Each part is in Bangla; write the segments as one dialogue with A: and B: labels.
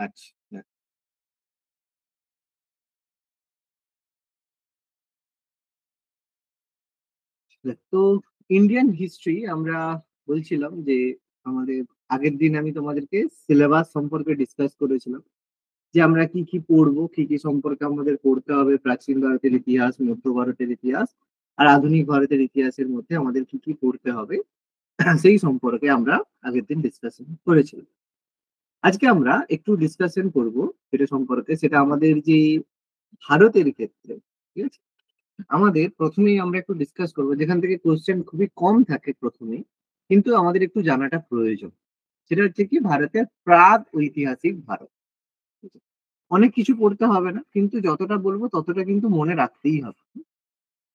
A: আচ্ছা। হ্যাঁ। তো ইন্ডিয়ান হিস্ট্রি আমরা বলছিলাম যে আমাদের আগের দিন আমি তোমাদেরকে সিলেবাস সম্পর্কে ডিসকাস করেছিলাম যে আমরা কি কি পড়বো, কি কি সম্পর্কে আমাদের পড়তে হবে, প্রাচীন ভারতের ইতিহাস, মধ্য ভারতের ইতিহাস আর আধুনিক ভারতের ইতিহাসের মধ্যে আমাদের কি কি পড়তে হবে সেই সম্পর্কে আমরা আগের দিন ডিসকাশন করেছিলাম। আজকে আমরা একটু ডিসকাশন করব সেটা সম্পর্কে, সেটা আমাদের যে ভারতের ক্ষেত্রে, ঠিক আছে? আমাদের প্রথমেই আমরা একটু ডিসকাস করবো যেখান থেকে কোশ্চেন খুবই কম থাকে প্রথমেই, কিন্তু আমাদের একটু জানাটা প্রয়োজন। সেটা হচ্ছে কি ভারতের প্রাগ ঐতিহাসিক ভারত। ঠিক আছে? অনেক কিছু পড়তে হবে না, কিন্তু যতটা বলবো ততটা কিন্তু মনে রাখতেই হবে।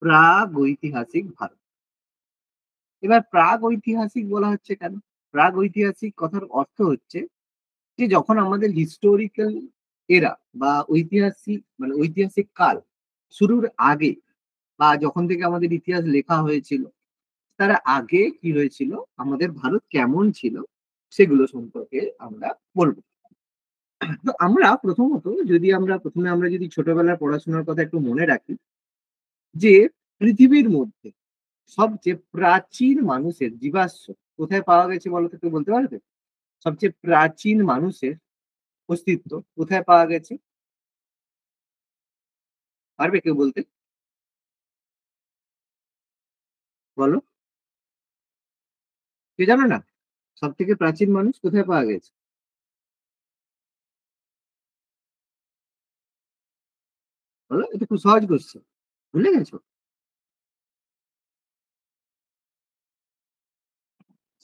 A: প্রাগ ঐতিহাসিক ভারত। এবার প্রাগ ঐতিহাসিক বলা হচ্ছে কেন? প্রাগ ঐতিহাসিক কথার অর্থ হচ্ছে যে যখন আমাদের হিস্টোরিক্যাল এরা বা ঐতিহাসিক মানে ঐতিহাসিক কাল শুরুর আগে, বা যখন থেকে আমাদের ইতিহাস লেখা হয়েছিল তার আগে কি হয়েছিল, আমাদের ভারত কেমন ছিল, সেগুলো সম্পর্কে আমরা বলবো। তো আমরা প্রথমত যদি আমরা প্রথমে আমরা যদি ছোটবেলার পড়াশোনার কথা একটু মনে রাখি, যে পৃথিবীর মধ্যে সবচেয়ে প্রাচীন মানুষের জীবাশ্ম কোথায় পাওয়া গেছে বলো তো, কেউ বলতে পারবে? সবচেয়ে প্রাচীন মানুষের অস্তিত্ব কোথায় পাওয়া গেছে, পারবে কেউ বলতে? বলো। কেউ জানো না? সব থেকে প্রাচীন মানুষ কোথায় পাওয়া গেছে? বলো, এটা খুব সহজ কোশ্চেন। ভুলে গেছো?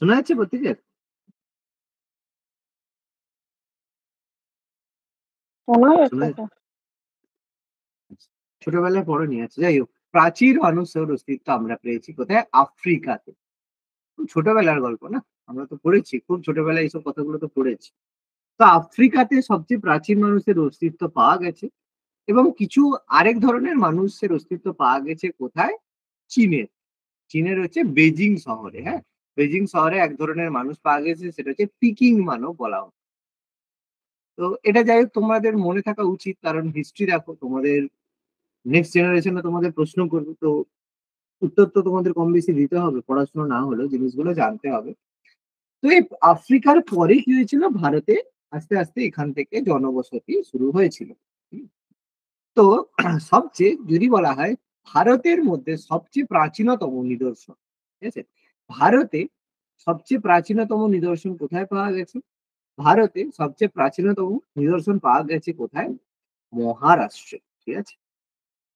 A: শোনা যাচ্ছে প্রত্যেকের?
B: শোনা
A: শোনা
B: যাচ্ছে তো।
A: যাচ্ছে? ছোটবেলায় পড়োনি, আচ্ছা যাই হোক। প্রাচীন মানুষের অস্তিত্ব আমরা পেয়েছি কোথায়? আফ্রিকাতে। খুব ছোটবেলার গল্প না? আমরা তো পড়েছি, খুব ছোটবেলায় এইসব কথাগুলো তো পড়েছি। তো আফ্রিকাতে সবচেয়ে প্রাচীন মানুষের অস্তিত্ব পাওয়া গেছে, এবং কিছু আরেক ধরনের মানুষের অস্তিত্ব পাওয়া গেছে কোথায়? চীনের। চীনের হচ্ছে বেজিং শহরে। হ্যাঁ, বেজিং শহরে এক ধরনের মানুষ পাওয়া গেছে, সেটা হচ্ছে পিকিং মানব বলা হয়। তো এটা যাই হোক, তোমাদের মনে থাকা উচিত, কারণ হিস্ট্রি দেখো তোমাদের নেক্সট জেনারেশনে তোমাদের প্রশ্ন করবে, তো উত্তর তো তোমাদের কম বেশি দিতে হবে, পড়াশোনা না হলেও জিনিসগুলো জানতে হবে। তো এই আফ্রিকার পরে কি হয়েছিল, ভারতে আস্তে আস্তে এখান থেকে জনবসতি শুরু হয়েছিল। হুম। তো সবচেয়ে যদি বলা হয় ভারতের মধ্যে সবচেয়ে প্রাচীনতম নিদর্শন, ঠিক আছে, ভারতে সবচেয়ে প্রাচীনতম নিদর্শন কোথায় পাওয়া গেছে? ভারতে সবচেয়ে প্রাচীনতম নিদর্শন পাওয়া গেছে কোথায়? মহারাষ্ট্রে। ঠিক আছে,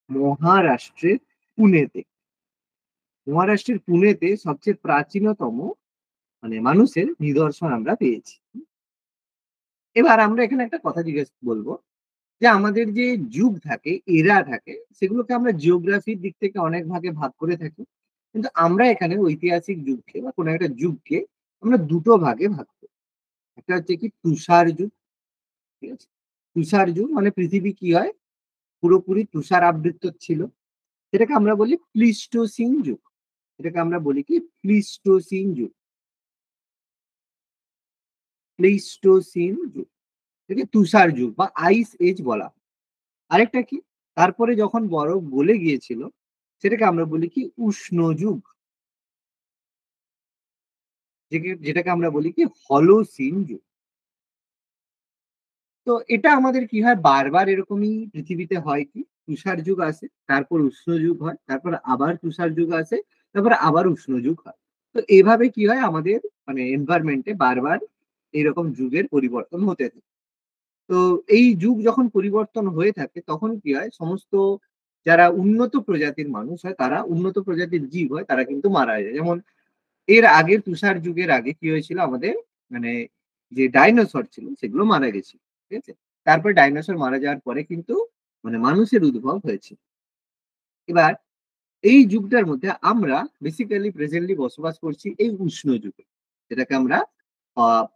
A: মহারাষ্ট্রের পুনেতে। মহারাষ্ট্রের পুনেতে সবচেয়ে প্রাচীনতম মানে মানুষের নিদর্শন আমরা পেয়েছি। এবার আমরা এখানে একটা কথা জিজ্ঞেস বলবো, যে আমাদের যে যুগ থাকে, এরা থাকে, সেগুলোকে আমরা জিওগ্রাফির দিক থেকে অনেক ভাগে ভাগ করে থাকি, কিন্তু আমরা এখানে ঐতিহাসিক যুগকে বা কোনো একটা যুগকে আমরা দুটো ভাগে ভাগ করি। একটা হচ্ছে কি তুষার যুগ। ঠিক আছে, তুষার যুগ মানে পৃথিবী কি হয়, পুরোপুরি তুষার আবৃত ছিল, সেটাকে আমরা বলি প্লিস্টোসিন যুগ। এটাকে আমরা বলি কি প্লিস্টোসিন যুগ। প্লেইস্টোসিন যুগ, এটাকে তুষার যুগ বা আইস এজ বলা হয়। আরেকটা কি, তারপরে যখন বরফ গলে গিয়েছিল, সেটাকে আমরা বলি কি উষ্ণ যুগ, যেটাকে আমরা বলি কি হলোসিন যুগ। তো এটা আমাদের কি হয়, বারবার এরকমই পৃথিবীতে হয় কি, তুষার যুগ আসে, তারপর উষ্ণ যুগ হয়, তারপর আবার তুষার যুগ আসে, তারপর আবার উষ্ণ যুগ হয়। তো এভাবে কি হয় আমাদের মানে এনভায়রনমেন্টে বারবার এইরকম যুগের পরিবর্তন হতে থাকে। তো এই যুগ যখন পরিবর্তন হয়ে থাকে তখন কি হয়, সমস্ত যারা উন্নত প্রজাতির মানুষ হয়, তারা উন্নত প্রজাতির জীব হয়, তারা কিন্তু মারা যায়। যেমন এর আগে তুষার যুগের আগে কি হয়েছিল আমাদের, মানে যে ডাইনোসর ছিল সেগুলো মারা গেছিল। ঠিক আছে, তারপরে ডাইনোসর মারা যাওয়ার পরে কিন্তু মানে মানুষের উদ্ভব হয়েছে। এবার এই যুগটার মধ্যে আমরা বেসিক্যালি প্রেজেন্টলি বসবাস করছি এই উষ্ণ যুগে, যেটাকে আমরা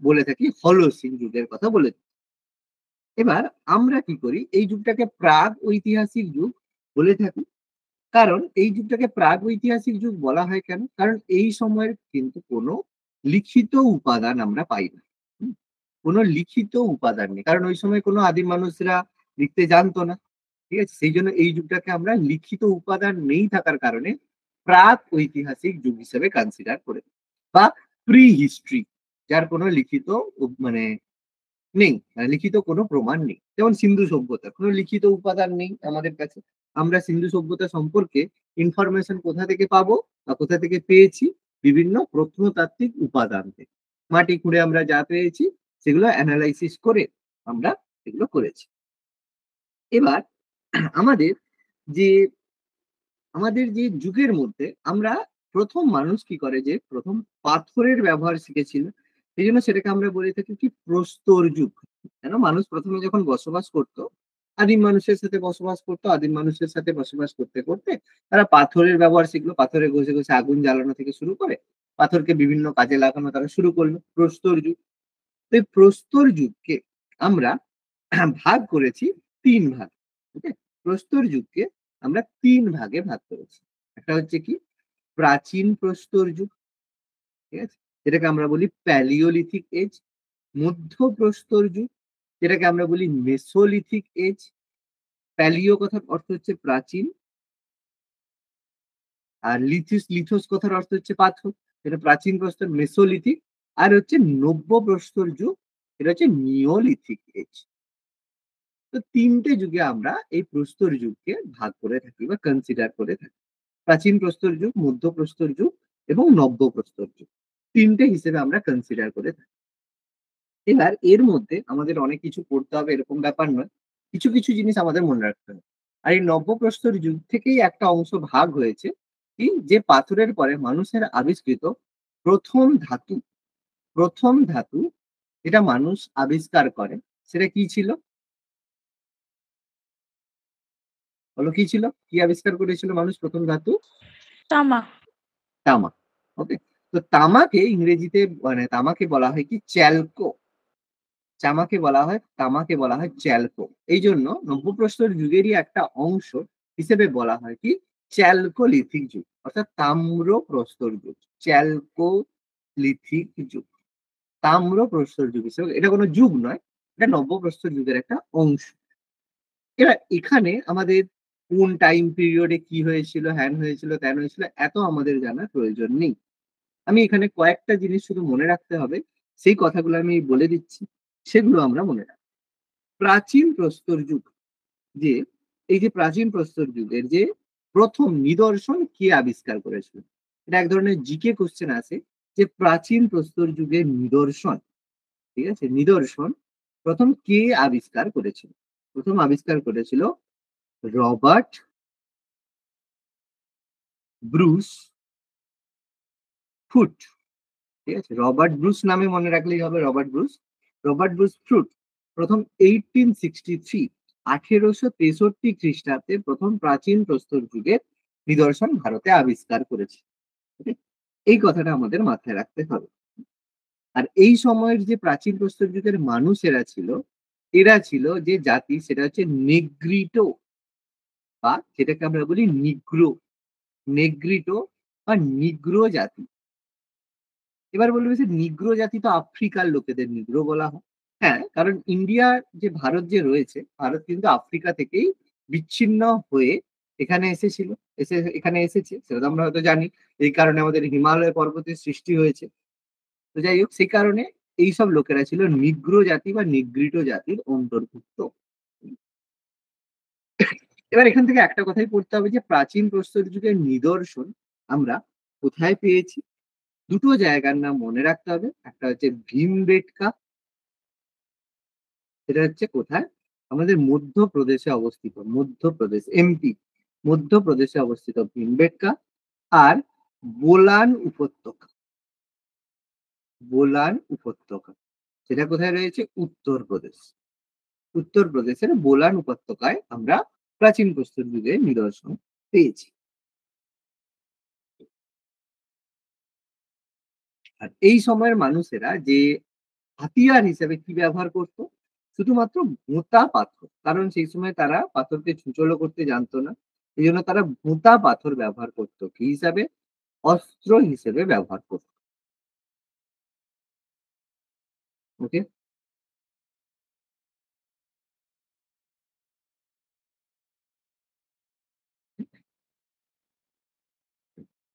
A: বলে থাকি হলোসিন যুগের কথা বলে থাকি। এবার আমরা কি করি, এই যুগটাকে প্রাগ ঐতিহাসিক যুগ বলে থাকি। কারণ এই যুগটাকে প্রাগ ঐতিহাসিক যুগ বলা হয় কেন, কারণ এই সময়ের কিন্তু কোনো লিখিত উপাদান আমরা পাই না। হুম? কোনো লিখিত উপাদান নেই। কারণ ওই সময় কোনো আদিম মানুষরা লিখতে জানতো না। ঠিক আছে? সেইজন্য এই যুগটাকে আমরা লিখিত উপাদান নেই থাকার কারণে প্রাক ঐতিহাসিক যুগ হিসেবে কনসিডার করে বা প্রি হিস্ট্রি, যার কোনো লিখিত মানে নেই। লিখিত কোনো প্রমাণ নেই। যেমন সিন্ধু সভ্যতা, কোনো লিখিত উপাদান নেই আমাদের কাছে। আমরা সিন্ধু সভ্যতা সম্পর্কে ইনফরমেশন কোথা থেকে পাবো বা কোথা থেকে পেয়েছি? বিভিন্ন প্রত্নতাত্ত্বিক উপাদান থেকে। মাটি খুঁড়ে আমরা যা পেয়েছি সেগুলো এনালাইসিস করে আমরা এগুলো করেছি। এবার আমাদের যে আমাদের যে যুগের মধ্যে আমরা ১ম মানুষ কি করে যে ১ম পাথরের ব্যবহার শিখেছিল। সেজন্য সেটাকে আমরা বলে থাকি কি প্রস্তর যুগ। কেন? মানুষ ১ম এ যখন বসবাস করত, আদিম মানুষের সাথে বসবাস করত। আদিম মানুষের সাথে বসবাস করতে, করতে তারা পাথরের ব্যবহার শিখলো। পাথরে ঘষে, ঘষে আগুন জ্বালানো থেকে শুরু করে পাথরকে বিভিন্ন কাজে লাগানো তারা শুরু করলো। প্রস্তর যুগ। তো এই প্রস্তর যুগকে আমরা ভাগ করেছি ৩ ভাগে। ওকে? প্রস্তর যুগকে আমরা ৩ ভাগে ভাগ করেছি। একটা হচ্ছে কি প্রাচীন প্রস্তর যুগ, ঠিক আছে? যেটাকে আমরা বলি প্যালিওলিথিক এজ, মধ্য প্রস্তর যুগ, যেটাকে আমরা বলি মেসোলিথিক এজ। প্যালিও কথার অর্থ হচ্ছে প্রাচীন, আর লিথোস কথার অর্থ হচ্ছে পাথর। এটা প্রাচীন প্রস্তর মেসোলিথিক, আর হচ্ছে নব্য প্রস্তর যুগ, এটা হচ্ছে নিওলিথিক এজ। তো ৩ টে যুগে আমরা এই প্রস্তর যুগকে ভাগ করে থাকি বা কনসিডার করে থাকি। প্রাচীন প্রস্তর যুগ, মধ্য প্রস্তর যুগ এবং নব্য প্রস্তর যুগ। ৩ টে হিসেবে আমরা কনসিডার করে থাকি। এবার এর মধ্যে আমাদের অনেক কিছু পড়তে হবে এরকম ব্যাপার নয়। কিছু, কিছু জিনিস আমাদের মনে রাখতে হবে। আর এই নব্য প্রস্তর যুগ থেকেই একটা অংশ ভাগ হয়েছে কি যে পাথরের পরে মানুষের আবিষ্কৃত ১ম ধাতু, ১ম ধাতু যেটা মানুষ আবিষ্কার করে সেটা কি ছিল? বলো কি ছিল? কি আবিষ্কার করেছিল মানুষ ১ম ধাতু?
B: তামা।
A: তামা। ওকে? তো তামাকে ইংরেজিতে মানে তামাকে বলা হয় কি চ্যালকো। তামাকে বলা হয় চ্যালকো। এইজন্য নব্যপ্রস্তর যুগেরই একটা অংশ হিসেবে বলা হয় কি চ্যালকোলিথিক যুগ। অর্থাৎ তাম্র প্রস্তর যুগ। চ্যালকোলিথিক যুগ। তাম্র প্রস্তর যুগ হিসেবে এটা কোনো যুগ নয়। এটা নব্যপ্রস্তর যুগের একটা অংশ। এবার এখানে আমাদের কোন টাইম পিরিয়ডে কি হয়েছিল, হ্যান হয়েছিল, ত্যান হয়েছিল এত আমাদের জানার প্রয়োজন নেই। আমি এখানে কয়েকটা জিনিস শুধু মনে রাখতে হবে। সেই কথাগুলো আমি বলে দিচ্ছি। সেগুলো আমরা মনে রাখবো। প্রাচীন প্রস্তর যুগ, যে এই যে প্রাচীন প্রস্তর যুগের যে ১ম নিদর্শন কে আবিষ্কার করেছিল? এটা এক ধরনের জিকে কোয়েশ্চেন আছে যে প্রাচীন প্রস্তর যুগের নিদর্শন, ঠিক আছে? নিদর্শন ১ম কে আবিষ্কার করেছিল? ১ম আবিষ্কার করেছিল রবার্ট ব্রুস ফুট। ঠিক আছে? রবার্ট ব্রুস নামে মনে রাখলেই হবে Robert Bruce. Robert Bruce fruit ১ম 1863 ১৮৬৩ খ্রিস্টাব্দে ১ম প্রাচীন প্রস্তর যুগের নিদর্শন ভারতে আবিষ্কার করেছে। ওকে? এই কথাটা আমাদের মাথায় রাখতে হবে। আর এই সময়ের যে প্রাচীন প্রস্তর যুগের মানুষেরা ছিল, এরা ছিল যে জাতি সেটা হচ্ছে নেগ্রিটো বা যেটাকে আমরা বলি নিগ্রো। নেগ্রিটো বা নিগ্রো জাতি। এবার বলবে যে নিগ্রো জাতি তো আফ্রিকার লোকেদের নিগ্রো বলা হয়। হ্যাঁ, কারণ ইন্ডিয়া যে ভারত যে রয়েছে, ভারত কিন্তু আফ্রিকা থেকেই বিচ্ছিন্ন হয়ে এখানে এসেছিল। এখানে এসেছে সেটা তো আমরা হয়তো জানি। এই কারণে আমাদের হিমালয় পর্বতের সৃষ্টি হয়েছে। তো যাই হোক সেই কারণে এইসব লোকেরা ছিল নিগ্রো জাতি বা নিগ্রিটো জাতির অন্তর্ভুক্ত। এবার এখান থেকে একটা কথাই পড়তে হবে যে প্রাচীন প্রস্তর যুগের নিদর্শন আমরা কোথায় পেয়েছি? দুটো জায়গার নাম মনে রাখতে হবে। একটা হচ্ছে ভীমবেটকা, সেটা হচ্ছে কোথায়? আমাদের মধ্যপ্রদেশে অবস্থিত। মধ্যপ্রদেশ, এমপি। মধ্যপ্রদেশে অবস্থিত ভীমবেটকা। আর বোলান উপত্যকা। বোলান উপত্যকা। সেটা কোথায় রয়েছে? উত্তরপ্রদেশ। উত্তরপ্রদেশের বোলান উপত্যকায় আমরা প্রাচীন প্রস্তর যুগের নিদর্শন পেয়েছি। আর এই সময়ের মানুষেরা যে হাতিয়ার হিসেবে কি ব্যবহার করত? শুধুমাত্র ভোঁতা পাথর। কারণ সেই সময় তারা পাথরকে ছুঁচলো করতে জানতো না। এজন্য তারা ভোঁতা পাথর ব্যবহার করত। কি হিসাবে? অস্ত্র হিসেবে ব্যবহার করত। ওকে?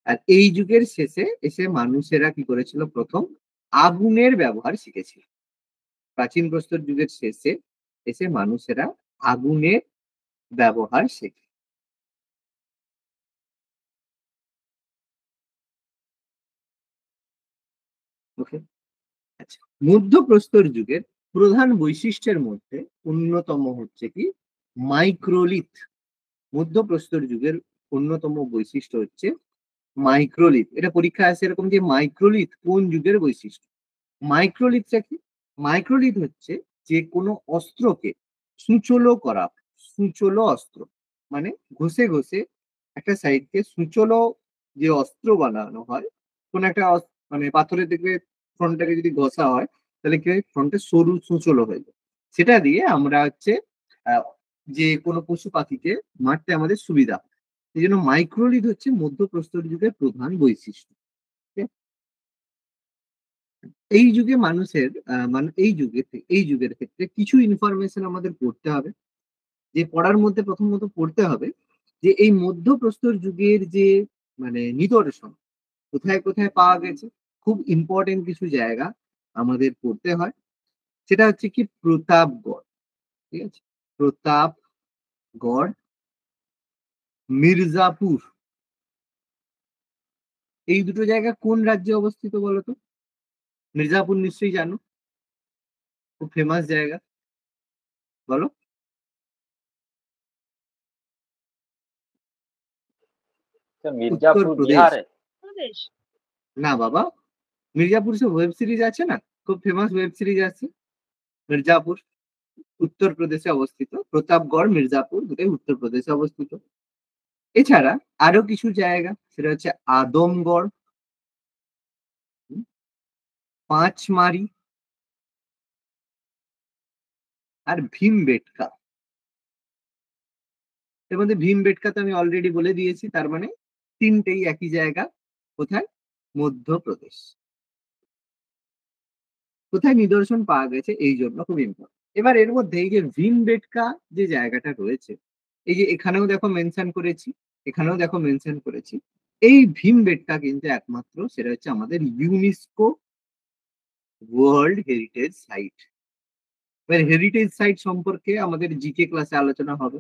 A: আর এই যুগের শেষে এসে মানুষেরা কি করেছিল, প্রথম আগুনের ব্যবহার শিখেছিল। প্রাচীন প্রস্তর যুগের শেষে এসে মানুষেরা আগুনের ব্যবহার শেখে। ওকে, আচ্ছা। মধ্যপ্রস্তর যুগের প্রধান বৈশিষ্ট্যের মধ্যে অন্যতম হচ্ছে কি মাইক্রোলিথ। মধ্যপ্রস্তর যুগের অন্যতম বৈশিষ্ট্য হচ্ছে মাইক্রোলিথ। এটা পরীক্ষায় আসে এরকম যে মাইক্রোলিথ কোন যুগের বৈশিষ্ট্য। মাইক্রোলিথটা কি? মাইক্রোলিথ হচ্ছে যে কোনো অস্ত্রকে সূচলো করা। সূচলো অস্ত্র মানে ঘষে ঘষে একটা সাইডকে সূচলো যে অস্ত্র বানানো হয়, কোন একটা মানে পাথরের দিকে ফ্রন্টটাকে যদি ঘষা হয় তাহলে কি হয়, ফ্রন্টে সরু সূচলো হয়ে যায়। সেটা দিয়ে আমরা হচ্ছে আহ, যে কোনো পশু পাখিকে মারতে আমাদের সুবিধা হয়। এই জন্য মাইক্রোলিথ হচ্ছে মধ্যপ্রস্তর যুগের প্রধান বৈশিষ্ট্য। ঠিক আছে? এই যুগে মানুষের মানে এই যুগের ক্ষেত্রে কিছু ইনফরমেশন আমাদের পড়তে হবে। যে পড়ার মধ্যে প্রথমত পড়তে হবে যে এই মধ্যপ্রস্তর যুগের যে মানে নিদর্শন কোথায় কোথায় পাওয়া গেছে। খুব ইম্পর্টেন্ট কিছু জায়গা আমাদের পড়তে হয়। সেটা হচ্ছে কি প্রতাপগড়। ঠিক আছে, প্রতাপগড়, মির্জাপুর। এই দুটো জায়গা কোন রাজ্যে অবস্থিত বলতো? মির্জাপুর নিশ্চয়ই জানো, খুব ফেমাস জায়গা। বলো।
B: तो मिर्जापुर
A: উত্তরপ্রদেশ।
B: बिहार है।
A: না বাবা, মির্জাপুর সে ওয়েব সিরিজ আছে না, খুব ফেমাস ওয়েব সিরিজ আছে মির্জাপুর। উত্তরপ্রদেশে অবস্থিত প্রতাপগড়, মির্জাপুর দুটোই উত্তরপ্রদেশে অবস্থিত। এছাড়া আরো কিছু জায়গা, সেটা হচ্ছে আদমগড়, হুম, পাঁচমারি আর ভীমবেটকা। এর মধ্যে ভীমবেটকা তো আমি অলরেডি বলে দিয়েছি, তার মানে তিনটেই একই জায়গা। কোথায়? মধ্যপ্রদেশ। কোথায় নিদর্শন পাওয়া গেছে এই জন্য খুব ইম্পর্টেন্ট। এবার এর মধ্যে এই যে ভীমবেটকা যে জায়গাটা রয়েছে, এই যে এখানেও দেখো মেনশন করেছি, এখানেও দেখো মেনশন করেছি। এই ভীমবেটকা কিন্তু একমাত্র সেটা হচ্ছে আমাদের ইউনেস্কো ওয়ার্ল্ড হেরিটেজ সাইট। এবার হেরিটেজ সাইট সম্পর্কে আমাদের জিকে ক্লাসে আলোচনা হবে।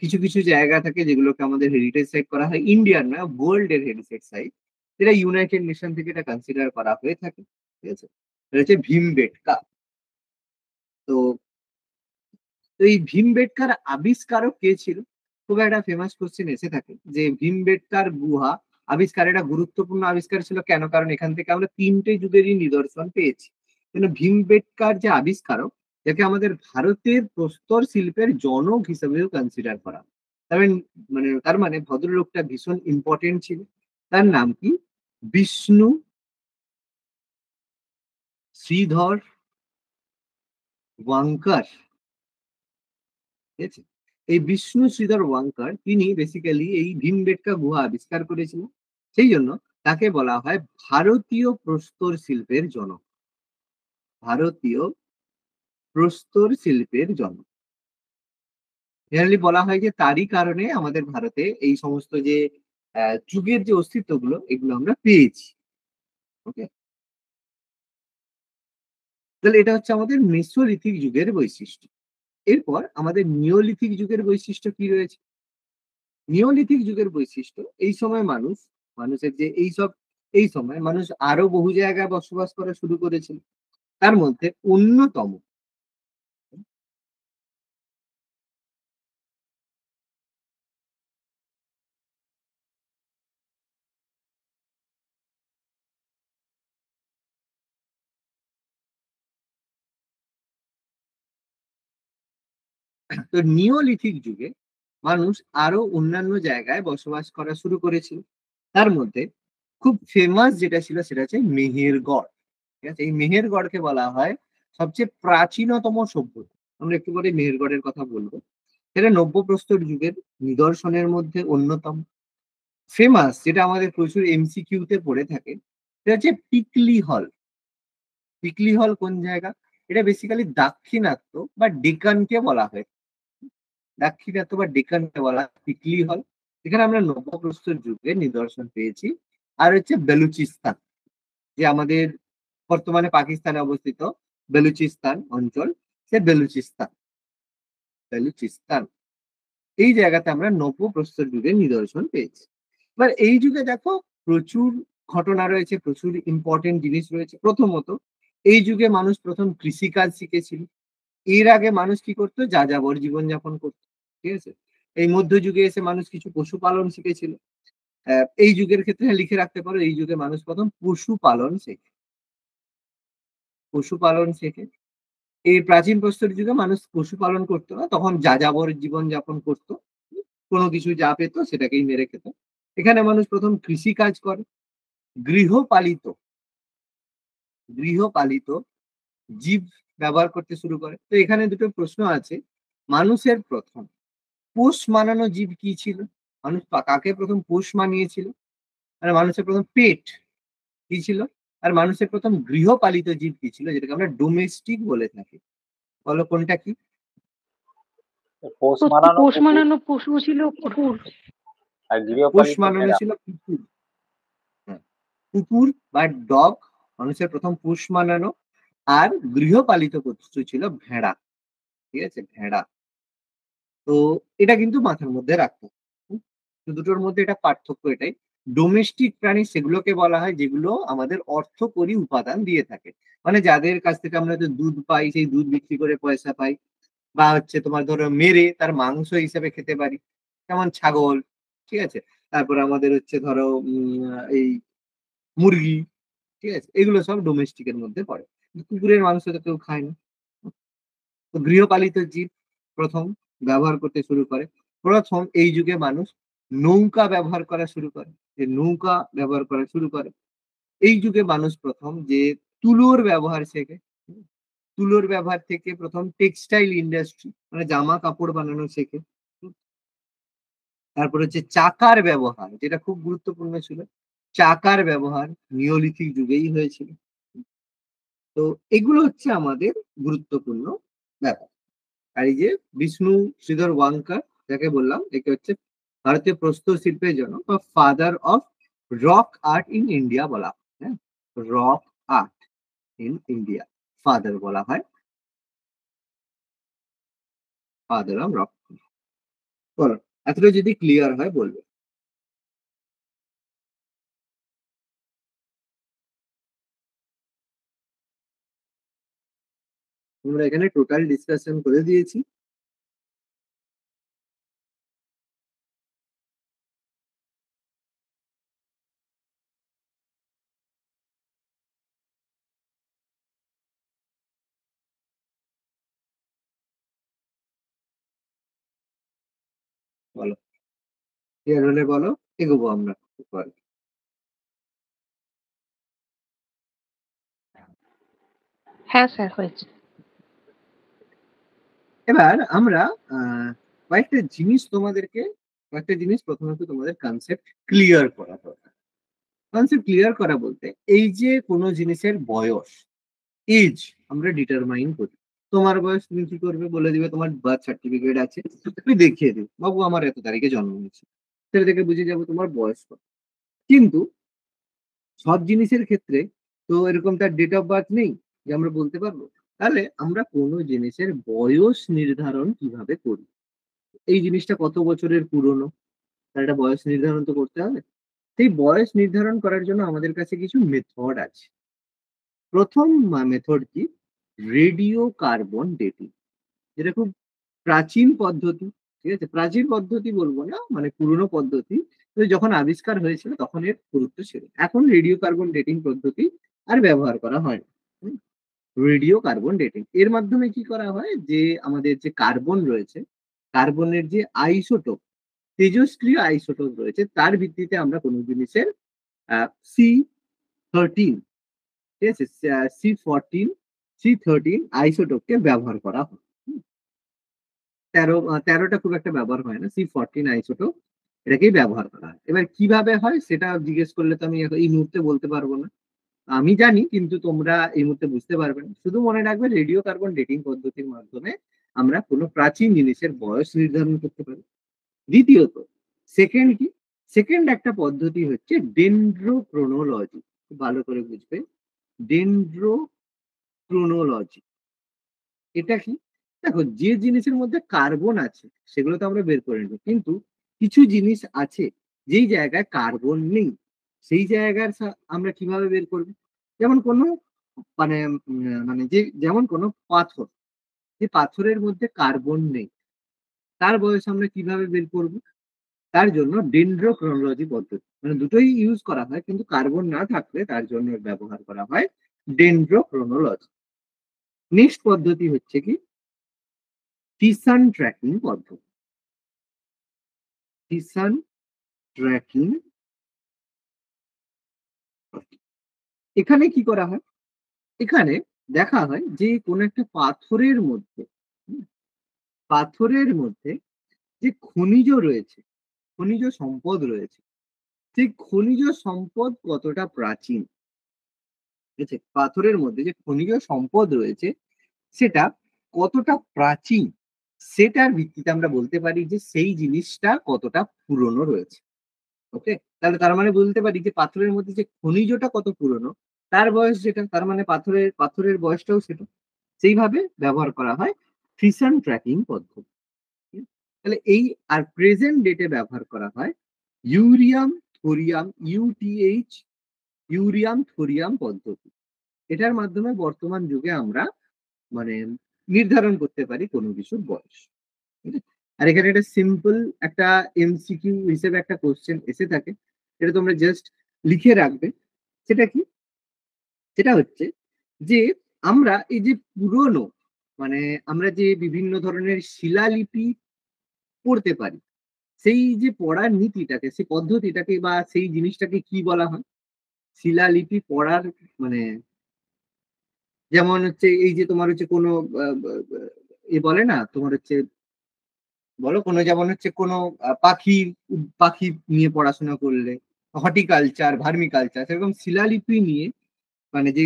A: কিছু কিছু জায়গা থাকে যেগুলোকে আমাদের হেরিটেজ সাইট করা হয়, ইন্ডিয়ার না ওয়ার্ল্ড এর হেরিটেজ সাইট, যেটা ইউনাইটেড নেশন থেকে এটা কনসিডার করা হয়ে থাকে। ঠিক আছে, এটা হচ্ছে ভীমবেটকা। তো তো এই ভীমবেটকার আবিষ্কারক কে ছিল? খুব একটা ফেমাস কোশ্চেন এসে থাকে যে ভীমবেটকার গুহা আবিষ্কার এটা গুরুত্বপূর্ণ আবিষ্কার ছিল কেন, কারণ এখান থেকে আমরা তিনটে যুগেরই নিদর্শন পেয়েছি। কিন্তু ভীমবেটকার যে আবিষ্কারক, যাকে আমাদের ভারতের প্রস্তর শিল্পের জনক হিসেবেও কনসিডার করা হয়। তার মানে ভদ্রলোকটা ভীষণ ইম্পর্টেন্ট ছিল। তার নাম কি? বিষ্ণু শ্রীধর ওয়াঙ্কার। ঠিক আছে, এই বিষ্ণু শ্রীধর ওয়াঙ্কার তিনি বেসিক্যালি এই ভীমবেটকা গুহা আবিষ্কার করেছিলেন। সেই জন্য তাকে বলা হয় ভারতীয় প্রস্তর শিল্পের জনক। ভারতীয় প্রস্তর শিল্পের জনক জেনারেলি বলা হয় যে তারই কারণে আমাদের ভারতে এই সমস্ত যে যুগের যে অস্তিত্বগুলো এগুলো আমরা পেয়েছি। ওকে, তাহলে এটা হচ্ছে আমাদের মেসোলিথিক যুগের বৈশিষ্ট্য। এরপর আমাদের নিওলিথিক যুগের বৈশিষ্ট্য কি রয়েছে? নিওলিথিক যুগের বৈশিষ্ট্য, এই সময় মানুষের যে এই সময় মানুষ আরো বহু জায়গায় বসবাস করা শুরু করেছিল। তার মধ্যে অন্যতম তো নিওলিথিক যুগে মানুষ আরো অন্যান্য জায়গায় বসবাস করা শুরু করেছিল। তার মধ্যে খুব ফেমাস যেটা ছিল সেটা হচ্ছে মেহেরগড়। ঠিক আছে, এই মেহেরগড়কে বলা হয় সবচেয়ে প্রাচীনতম সভ্যতা। আমরা একটু পরে মেহেরগড়ের কথা বলবো। এটা নব্যপ্রস্তর যুগের নিদর্শনের মধ্যে অন্যতম। ফেমাস যেটা আমাদের প্রচুর এমসিকিউ তে পড়ে থাকে সেটা হচ্ছে পিকলি হল। পিকলি হল কোন জায়গা? এটা বেসিক্যালি দাক্ষিণাত্য বা ডেকানকে বলা হয়। দাক্ষিণাত্য বা ডেকানকে বলা হয় পিকলি হল। এখানে আমরা নব্যপ্রস্তর যুগের নিদর্শন পেয়েছি। আর হচ্ছে বেলুচিস্তান, যে আমাদের বর্তমানে পাকিস্তানে অবস্থিত বেলুচিস্তান অঞ্চল, সে বেলুচিস্তান বেলুচিস্তান এই জায়গাতে আমরা নব্যপ্রস্তর যুগের নিদর্শন পেয়েছি। এবার এই যুগে দেখো প্রচুর ঘটনা রয়েছে, প্রচুর ইম্পর্টেন্ট জিনিস রয়েছে। প্রথমত, এই যুগে মানুষ প্রথম কৃষিকাজ শিখেছিল। এর আগে মানুষ কি করতো, যাযাবর জীবনযাপন করতো। ঠিক আছে, এই মধ্যযুগে এসে মানুষ কিছু পশুপালন শিখেছিল। এই যুগের ক্ষেত্রে লিখে রাখতে পারো, এই যুগে মানুষ প্রথম পশুপালন শেখে। পশুপালন শেখে। এই প্রাচীন প্রস্তর যুগে মানুষ পশুপালন করতো না, তখন যাযাবর জীবনযাপন করতো। কোনো কিছু যা পেত সেটাকেই মেরে খেত। এখানে মানুষ প্রথম কৃষি কাজ করে। গৃহপালিত গৃহপালিত জীব ব্যবহার করতে শুরু করে। তো এখানে দুটো প্রশ্ন আছে। মানুষের প্রথম পোষ মানানো জীব কি ছিল? মানুষ কাকে প্রথম পোষ মানিয়েছিল? আর মানুষের প্রথম পেট কি ছিল? আর মানুষের প্রথম গৃহপালিত জীব কি ছিল, যেটাকে আমরা ডোমেস্টিক বলে থাকি? বলো কোনটা কি?
B: পোষ
C: পোষ
B: মানানো
C: মানানো পশু ছিল কুকুর।
B: আর
A: পোষ
B: গৃহপালিত
A: মানানো
B: ভেড়া।
A: ছিল কুকুর। হ্যাঁ, কুকুর বা ডগ মানুষের প্রথম পোষ মানানো। আর গৃহপালিত পশু ছিল ভেড়া। ঠিক আছে, ভেড়া। তো এটা কিন্তু মাথার মধ্যে রাখতে হবে। দুটোর মধ্যে এটা পার্থক্য এটাই। ডোমেস্টিক প্রাণী সেগুলোকে বলা হয় যেগুলো আমাদের অর্থকরী উপাদান দিয়ে থাকে, মানে যাদের কাছ থেকে আমরা যে দুধ পাই, সেই দুধ বিক্রি করে পয়সা পাই, বা হচ্ছে তোমার ধরো মেরে তার মাংস হিসেবে খেতে পারি, যেমন ছাগল। ঠিক আছে, তারপর আমাদের হচ্ছে ধরো এই মুরগি। ঠিক আছে, এগুলো সব ডোমেস্টিকের মধ্যে পড়ে। কিন্তু কুকুরের মাংস তো কেউ খায় না। তো গৃহপালিত জীব প্রথম ব্যবহার করতে শুরু করে। প্রথম এই যুগে মানুষ নৌকা ব্যবহার করা শুরু করে, যে নৌকা ব্যবহার করা শুরু করে। এই যুগে মানুষ প্রথম যে তুলোর ব্যবহার শেখে। তুলোর ব্যবহার থেকে প্রথম টেক্সটাইল ইন্ডাস্ট্রি, মানে জামা কাপড় বানানো শেখে। তারপর হচ্ছে চাকার ব্যবহার, যেটা খুব গুরুত্বপূর্ণ ছিল। চাকার ব্যবহার নিওলিথিক যুগেই হয়েছিল। তো এগুলো হচ্ছে আমাদের গুরুত্বপূর্ণ ব্যাপার। আর এই যে বিষ্ণু শ্রীধর ওয়াঙ্কার, যাকে বললাম, একে হচ্ছে ভারতীয় প্রস্তর শিল্পের জনক বা father of rock art in India বলা হয়। হ্যাঁ, rock art in India father বলা হয়, ফাদার অফ রক। বলো, এতটা যদি ক্লিয়ার হয় বলবে। আমরা এখানে টোটাল ডিসকাশন করে দিয়েছি। বলো, ক্লিয়ার হলে বলো, এগোবো আমরা পরে।
C: হ্যাঁ স্যার, হয়েছে।
A: এবার আমরা কয়েকটা জিনিস তোমাদেরকে, কয়েকটা জিনিস প্রথমত তোমাদের কনসেপ্ট ক্লিয়ার করা দরকার। কনসেপ্ট ক্লিয়ার করা বলতে, এই যে কোনো জিনিসের বয়স, এজ আমরা ডিটারমাইন করি। তোমার বয়স তুমি কি করবে, বলে দিবে তোমার বার্থ সার্টিফিকেট আছে, তুমি দেখিয়ে দিবে বাবু আমার এত তারিখে জন্ম হয়েছে, সেটা থেকে বুঝে যাবো তোমার বয়স কত। কিন্তু সব জিনিসের ক্ষেত্রে তো এরকম তার ডেট অফ বার্থ নেই যে আমরা বলতে পারবো। তাহলে আমরা কোনো জিনিসের বয়স নির্ধারণ কিভাবে করি? এই জিনিসটা কত বছরের পুরনো, তার একটা বয়স নির্ধারণ তো করতে হবে। সেই বয়স নির্ধারণ করার জন্য আমাদের কাছে কিছু মেথড আছে। প্রথম মেথড কি, রেডিও কার্বন ডেটিং। যেটা খুব প্রাচীন পদ্ধতি। ঠিক আছে, প্রাচীন পদ্ধতি বলবো না, মানে পুরনো পদ্ধতি। তো যখন আবিষ্কার হয়েছিল তখন এর গুরুত্ব ছিল। এখন রেডিও কার্বন ডেটিং পদ্ধতি আর ব্যবহার করা হয় না। রেডিও কার্বন ডেটিং এর মাধ্যমে কি করা হয়, যে আমাদের যে কার্বন রয়েছে, কার্বনের যে আইসোটোপ, তেজস্ক্রিয় আইসোটোপ রয়েছে, তার ভিত্তিতে আমরা কোনো জিনিসের C13, ঠিক আছে, C14 C13 আইসোটোপকে ব্যবহার করা হয়। 13টা খুব একটা ব্যবহার হয় না, C14 আইসোটোপ এটাকেই ব্যবহার করা হয়। এবার কিভাবে হয় সেটা জিজ্ঞেস করলে তো আমি এই মুহূর্তে বলতে পারবো না। আমি জানি, কিন্তু তোমরা এই মুহূর্তে বুঝতে পারবে না। শুধু মনে রাখবে, রেডিও কার্বন ডেটিং পদ্ধতির মাধ্যমে আমরা কোনো প্রাচীন জিনিসের বয়স নির্ধারণ করতে পারি। দ্বিতীয়ত, সেকেন্ড কি, সেকেন্ড একটা পদ্ধতি হচ্ছে ডেনড্রোক্রোনোলজি, ভালো করে বুঝবে। ডেনড্রোক্রোনোলজি এটা কি? দেখো, যে জিনিসের মধ্যে কার্বন আছে সেগুলো তো আমরা বের করে নেব, কিন্তু কিছু জিনিস আছে যেই জায়গায় কার্বন নেই, সেই জায়গার আমরা কিভাবে বের করব? যেমন কোনো মানে মানে যে যেমন কোনো পাথর, যে পাথরের মধ্যে কার্বন নেই, তার বয়স আমরা কিভাবে বের করব? তার জন্য ডেনড্রোক্রোনোলজি পদ্ধতি, মানে দুটোই ইউজ করা হয়, কিন্তু কার্বন না থাকলে তার জন্য ব্যবহার করা হয় ডেনড্রোক্রোনোলজি। নেক্সট পদ্ধতি হচ্ছে কি? ফিশন ট্র্যাকিং পদ্ধতি। ফিশন ট্র্যাকিং, এখানে কি করা হয়? এখানে দেখা হয় যে কোনো একটা পাথরের মধ্যে, হুম, পাথরের মধ্যে যে খনিজ রয়েছে, খনিজ সম্পদ রয়েছে, সেই খনিজ সম্পদ কতটা প্রাচীন, ঠিক আছে? পাথরের মধ্যে যে খনিজ সম্পদ রয়েছে সেটা কতটা প্রাচীন, সেটার ভিত্তিতে আমরা বলতে পারি যে সেই জিনিসটা কতটা পুরনো রয়েছে। ওকে? তাহলে তার মানে বলতে পারি যে পাথরের মধ্যে যে খনিজটা কত পুরনো, তার বয়স যেটা, তার মানে পাথরের বয়সটাও সেটা। সেইভাবে ব্যবহার করা হয় ফিশন ট্র্যাকিং পদ্ধতি। হুম? তাহলে এই আর প্রেজেন্ট ডেটে ব্যবহার করা হয় ইউরিয়াম থোরিয়াম, ইউটিএইচ, ইউরিয়াম থোরিয়াম পদ্ধতি। এটার মাধ্যমে বর্তমান যুগে আমরা মানে নির্ধারণ করতে পারি কোনো কিছুর বয়স। ঠিক আছে? আর এখানে একটা সিম্পল একটা এমসিকিউ হিসেবে একটা কোশ্চেন এসে থাকে, এটা তোমরা জাস্ট লিখে রাখবে। সেটা কি? সেটা হচ্ছে যে আমরা এই যে পুরনো মানে আমরা যে বিভিন্ন ধরনের শিলালিপি পড়তে পারি, সেই যে পড়ার নীতিটাকে, সেই পদ্ধতিটাকে বা সেই জিনিসটাকে কি বলা হয়? শিলালিপি পড়ার মানে যেমন হচ্ছে এই যে তোমার হচ্ছে কোনো বলে না তোমার হচ্ছে, বলো কোনো, যেমন হচ্ছে কোনো পাখি নিয়ে পড়াশোনা করলে হর্টিকালচার, ভার্মিকালচার, সেরকম শিলালিপি নিয়ে মানে যে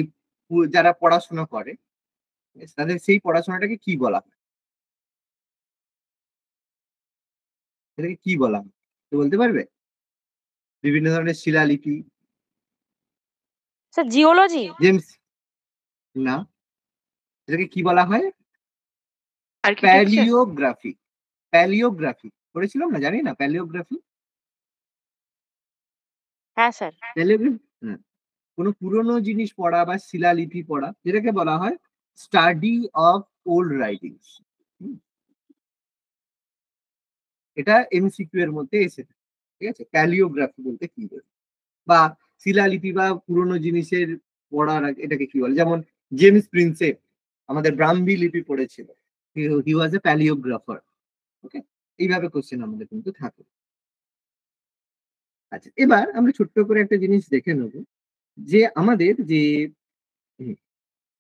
A: যারা পড়াশোনা করে তাদের সেই পড়াশোনাটাকে কি বলা হয়? এটাকে কি বলা হয়? কেউ বলতে পারবে? বিভিন্ন ধরনের শিলালিপি।
D: Sir geology.
A: জেমস, না, এটাকে কি বলা হয়?
C: আর্কিটেকচার।
A: প্যালিওগ্রাফি। প্যালিওগ্রাফি পড়েছিলাম না, জানি না প্যালিওগ্রাফি।
D: হ্যাঁ স্যার।
A: প্যালিওগ্রাফি, হ্যাঁ, কোনো পুরনো জিনিস পড়া বা শিলালিপি পড়া, যেটাকে বলা হয় স্টাডি অফ ওল্ড রাইটিংস। এটা এমসিকিউ এর মধ্যে এসে থাকে। ঠিক আছে? প্যালিওগ্রাফি বলতে কি বোঝায়, বা শিলালিপি বা পুরনো জিনিসের পড়ার এটাকে কি বলে? যেমন জেমস প্রিন্সেপ আমাদের ব্রাহ্মী লিপি পড়েছিল, হি ওয়াজ এ প্যালিওগ্রাফার। ওকে? এইভাবে কোশ্চেন আমাদের কিন্তু থাকে। আচ্ছা, এবার আমরা ছোট্ট করে একটা জিনিস দেখে নেব যে আমাদের যে হুম,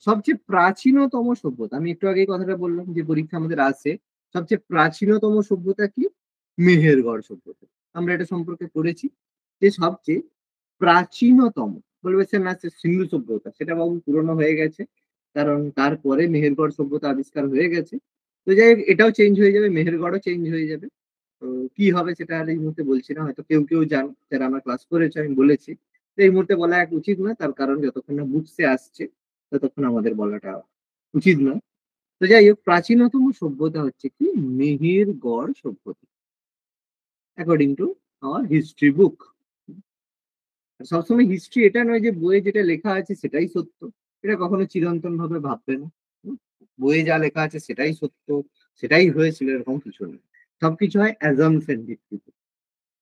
A: সবচেয়ে প্রাচীনতম সভ্যতা, আমি একটু আগেই কথাটা বললাম যে পরীক্ষা আমাদের আসে, সবচেয়ে প্রাচীনতম সভ্যতা কি? মেহেরগড় সভ্যতা। আমরা এটা সম্পর্কে পড়েছি যে সবচেয়ে প্রাচীনতম, বলবে স্যার না স্যার সিন্ধু সভ্যতা, সেটা বাবু পুরনো হয়ে গেছে, কারণ তারপরে মেহেরগড় সভ্যতা আবিষ্কার হয়ে গেছে। তো যাই হোক, এটাও চেঞ্জ হয়ে যাবে, মেহেরগড়ও চেঞ্জ হয়ে যাবে। তো কি হবে সেটা আর এই মুহূর্তে বলছি না, হয়তো কেউ কেউ জান যারা আমার ক্লাস করেছে, আমি বলেছি। তো এই মুহূর্তে বলা এক উচিত নয়, তার কারণ যতক্ষণ না বুঝতে আসছে ততক্ষণ আমাদের বলাটা উচিত নয়। তো যাই হোক, প্রাচীনতম সভ্যতা হচ্ছে কি? মেহেরগড় সভ্যতা, অ্যাকর্ডিং টু আওয়ার হিস্ট্রি বুক। সবসময় হিস্ট্রি এটা নয় যে বইয়ে যেটা লেখা আছে সেটাই সত্য, এটা কখনো চিরন্তন ভাবে ভাববে না। হুম? বইয়ে যা লেখা আছে সেটাই সত্য, সেটাই হয়েছিল, এরকম কিছু নেই। সবকিছু হয় অ্যাজাম্পশন ভিত্তিতে,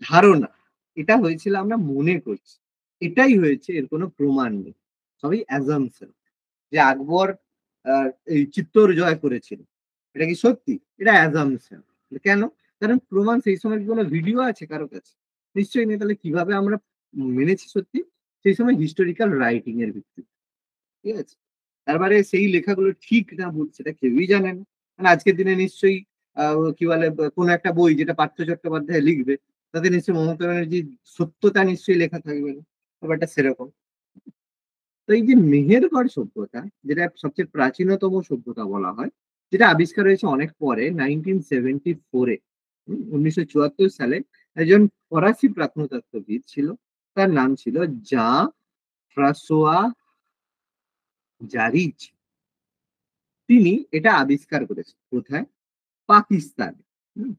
A: ধারণা, এটা হয়েছিল আমরা মনে করছি, এটাই হয়েছে, এর কোনো প্রমাণ নেই, সবই অ্যাজাম্পশন। যে আকবর এই চিত্তর জয় করেছিল, এটা কি সত্যি? এটা অ্যাজাম্পশন। কেন? কারণ প্রমাণ সেই সময় কি কোনো ভিডিও আছে কারো কাছে? নিশ্চয়ই নেই। তাহলে কিভাবে আমরা মেনেছি সত্যি? সেই সময় হিস্টোরিক্যাল রাইটিং এর ভিত্তিতে। ঠিক আছে? তারপরে সেই লেখাগুলো ঠিক না ভুল সেটা কেউই জানে না। মানে আজকের দিনে নিশ্চয়ই কি বলে কোনো একটা বই যেটা পার্থ চট্টোপাধ্যায় লিখবে, তাতে নিশ্চয়ই মমতা ব্যানার্জির সত্যতা নিশ্চয়ই লেখা থাকবে না। ব্যাপারটা সেরকম। তো এই যে মেহেরগড় সভ্যতা, যেটা সবচেয়ে প্রাচীনতম সভ্যতা বলা হয়, যেটা আবিষ্কার হয়েছে অনেক পরে 1974-এ, 1974 সালে একজন ফরাসি প্রত্নতত্ত্ববিদ ছিল, তার নাম ছিল জাঁ ফ্রাঁসোয়া জারিজ। তিনি এটা আবিষ্কার করেছেন কোথায়? পাকিস্তানে। হুম,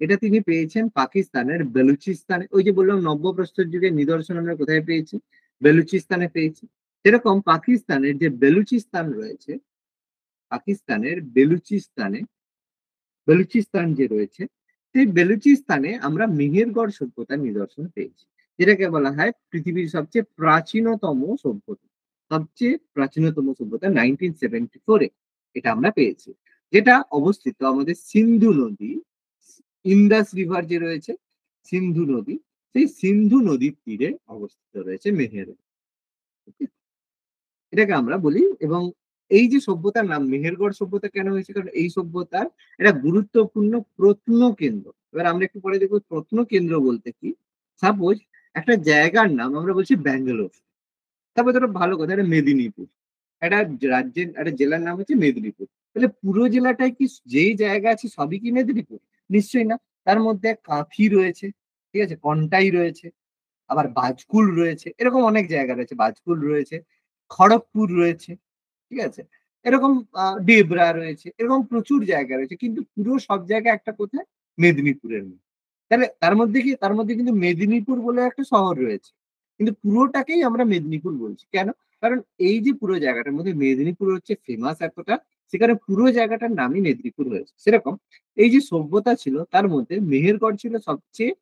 A: এটা তিনি পেয়েছেন পাকিস্তানের বেলুচিস্তানে। ওই যে বললাম নব্যপ্রস্তর যুগের নিদর্শন আমরা কোথায় পেয়েছি? বেলুচিস্তানে পেয়েছি। এরকম পাকিস্তানের যে বেলুচিস্তান রয়েছে, পাকিস্তানের বেলুচিস্তান যে রয়েছে, সেই বেলুচিস্তানে আমরা মেহেরগড় সভ্যতার নিদর্শন পেয়েছি, যেটাকে বলা হয় পৃথিবীর সবচেয়ে প্রাচীনতম সভ্যতা। সবচেয়ে প্রাচীনতম সভ্যতা 1974-এ এটা আমরা পেয়েছি, যেটা অবস্থিত আমাদের সিন্ধু নদী, ইন্দাস রিভার যে রয়েছে, সিন্ধু নদী, সেই সিন্ধু নদীর তীরে অবস্থিত রয়েছে মেহেরগড়। এটাকে আমরা বলি। এবং এই যে সভ্যতার নাম মেহেরগড় সভ্যতা কেন হয়েছে? কারণ এই সভ্যতার একটা গুরুত্বপূর্ণ প্রত্ন কেন্দ্র। এবার আমরা একটু পরে দেখবো প্রত্ন কেন্দ্র বলতে কি। সাপোজ একটা জায়গার নাম আমরা বলছি ব্যাঙ্গালোর, তারপর ধরো ভালো কথা এটা মেদিনীপুর, একটা রাজ্যের একটা জেলার নাম হচ্ছে মেদিনীপুর, তাহলে পুরো জেলাটায় কি যেই জায়গা আছে সবই কি মেদিনীপুর? নিশ্চয়ই না। তার মধ্যে কাঁথি রয়েছে, ঠিক আছে, কন্টাই রয়েছে, আবার বাজকুল রয়েছে, এরকম অনেক জায়গা রয়েছে, বাজকুল রয়েছে, খড়গপুর রয়েছে, ঠিক আছে, এরকম ডেবরা রয়েছে, এরকম প্রচুর জায়গা রয়েছে, কিন্তু পুরো সব জায়গায় একটা কোথায়? মেদিনীপুরের মধ্যে। তাহলে তার মধ্যে কিন্তু মেদিনীপুর বলে একটা শহর রয়েছে, কিন্তু পুরোটাকেই আমরা মেদিনীপুর বলছি কেন? কারণ এই যে পুরো জায়গাটার মধ্যে মেদিনীপুর হচ্ছে ফেমাস এতটা, সেখানে পুরো জায়গাটার নামই মেদিনীপুর হয়েছে। সেরকম এই যে সভ্যতা ছিল তার মধ্যে মেহেরগড় ছিল সবচেয়ে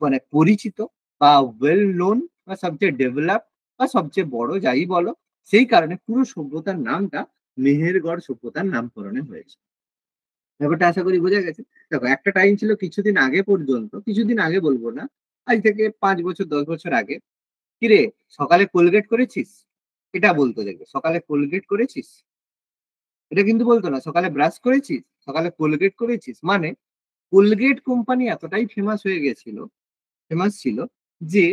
A: মানে পরিচিত বা ওয়েল নোন বা সবচেয়ে ডেভেলপ বা সবচেয়ে বড়, যাই বলো, সেই কারণে পুরো সভ্যতার নামটা মেহেরগড় সভ্যতার নামকরণে হয়েছে। ব্যাপারটা আশা করি বোঝা গেছে। দেখো একটা টাইম ছিল কিছুদিন আগে পর্যন্ত, কিছুদিন আগে বলবো না, আজ থেকে 5 বছর 10 বছর আগে, কিরে সকালে কোলগেট করেছিস, এটা বলতো। দেখবে সকালে কোলগেট করেছিস, এটা কিন্তু বলতো না সকালে ব্রাশ করেছিস, সকালে কোলগেট করেছিস। মানে কোলগেট কোম্পানি এতটাই ফেমাস ছিল যে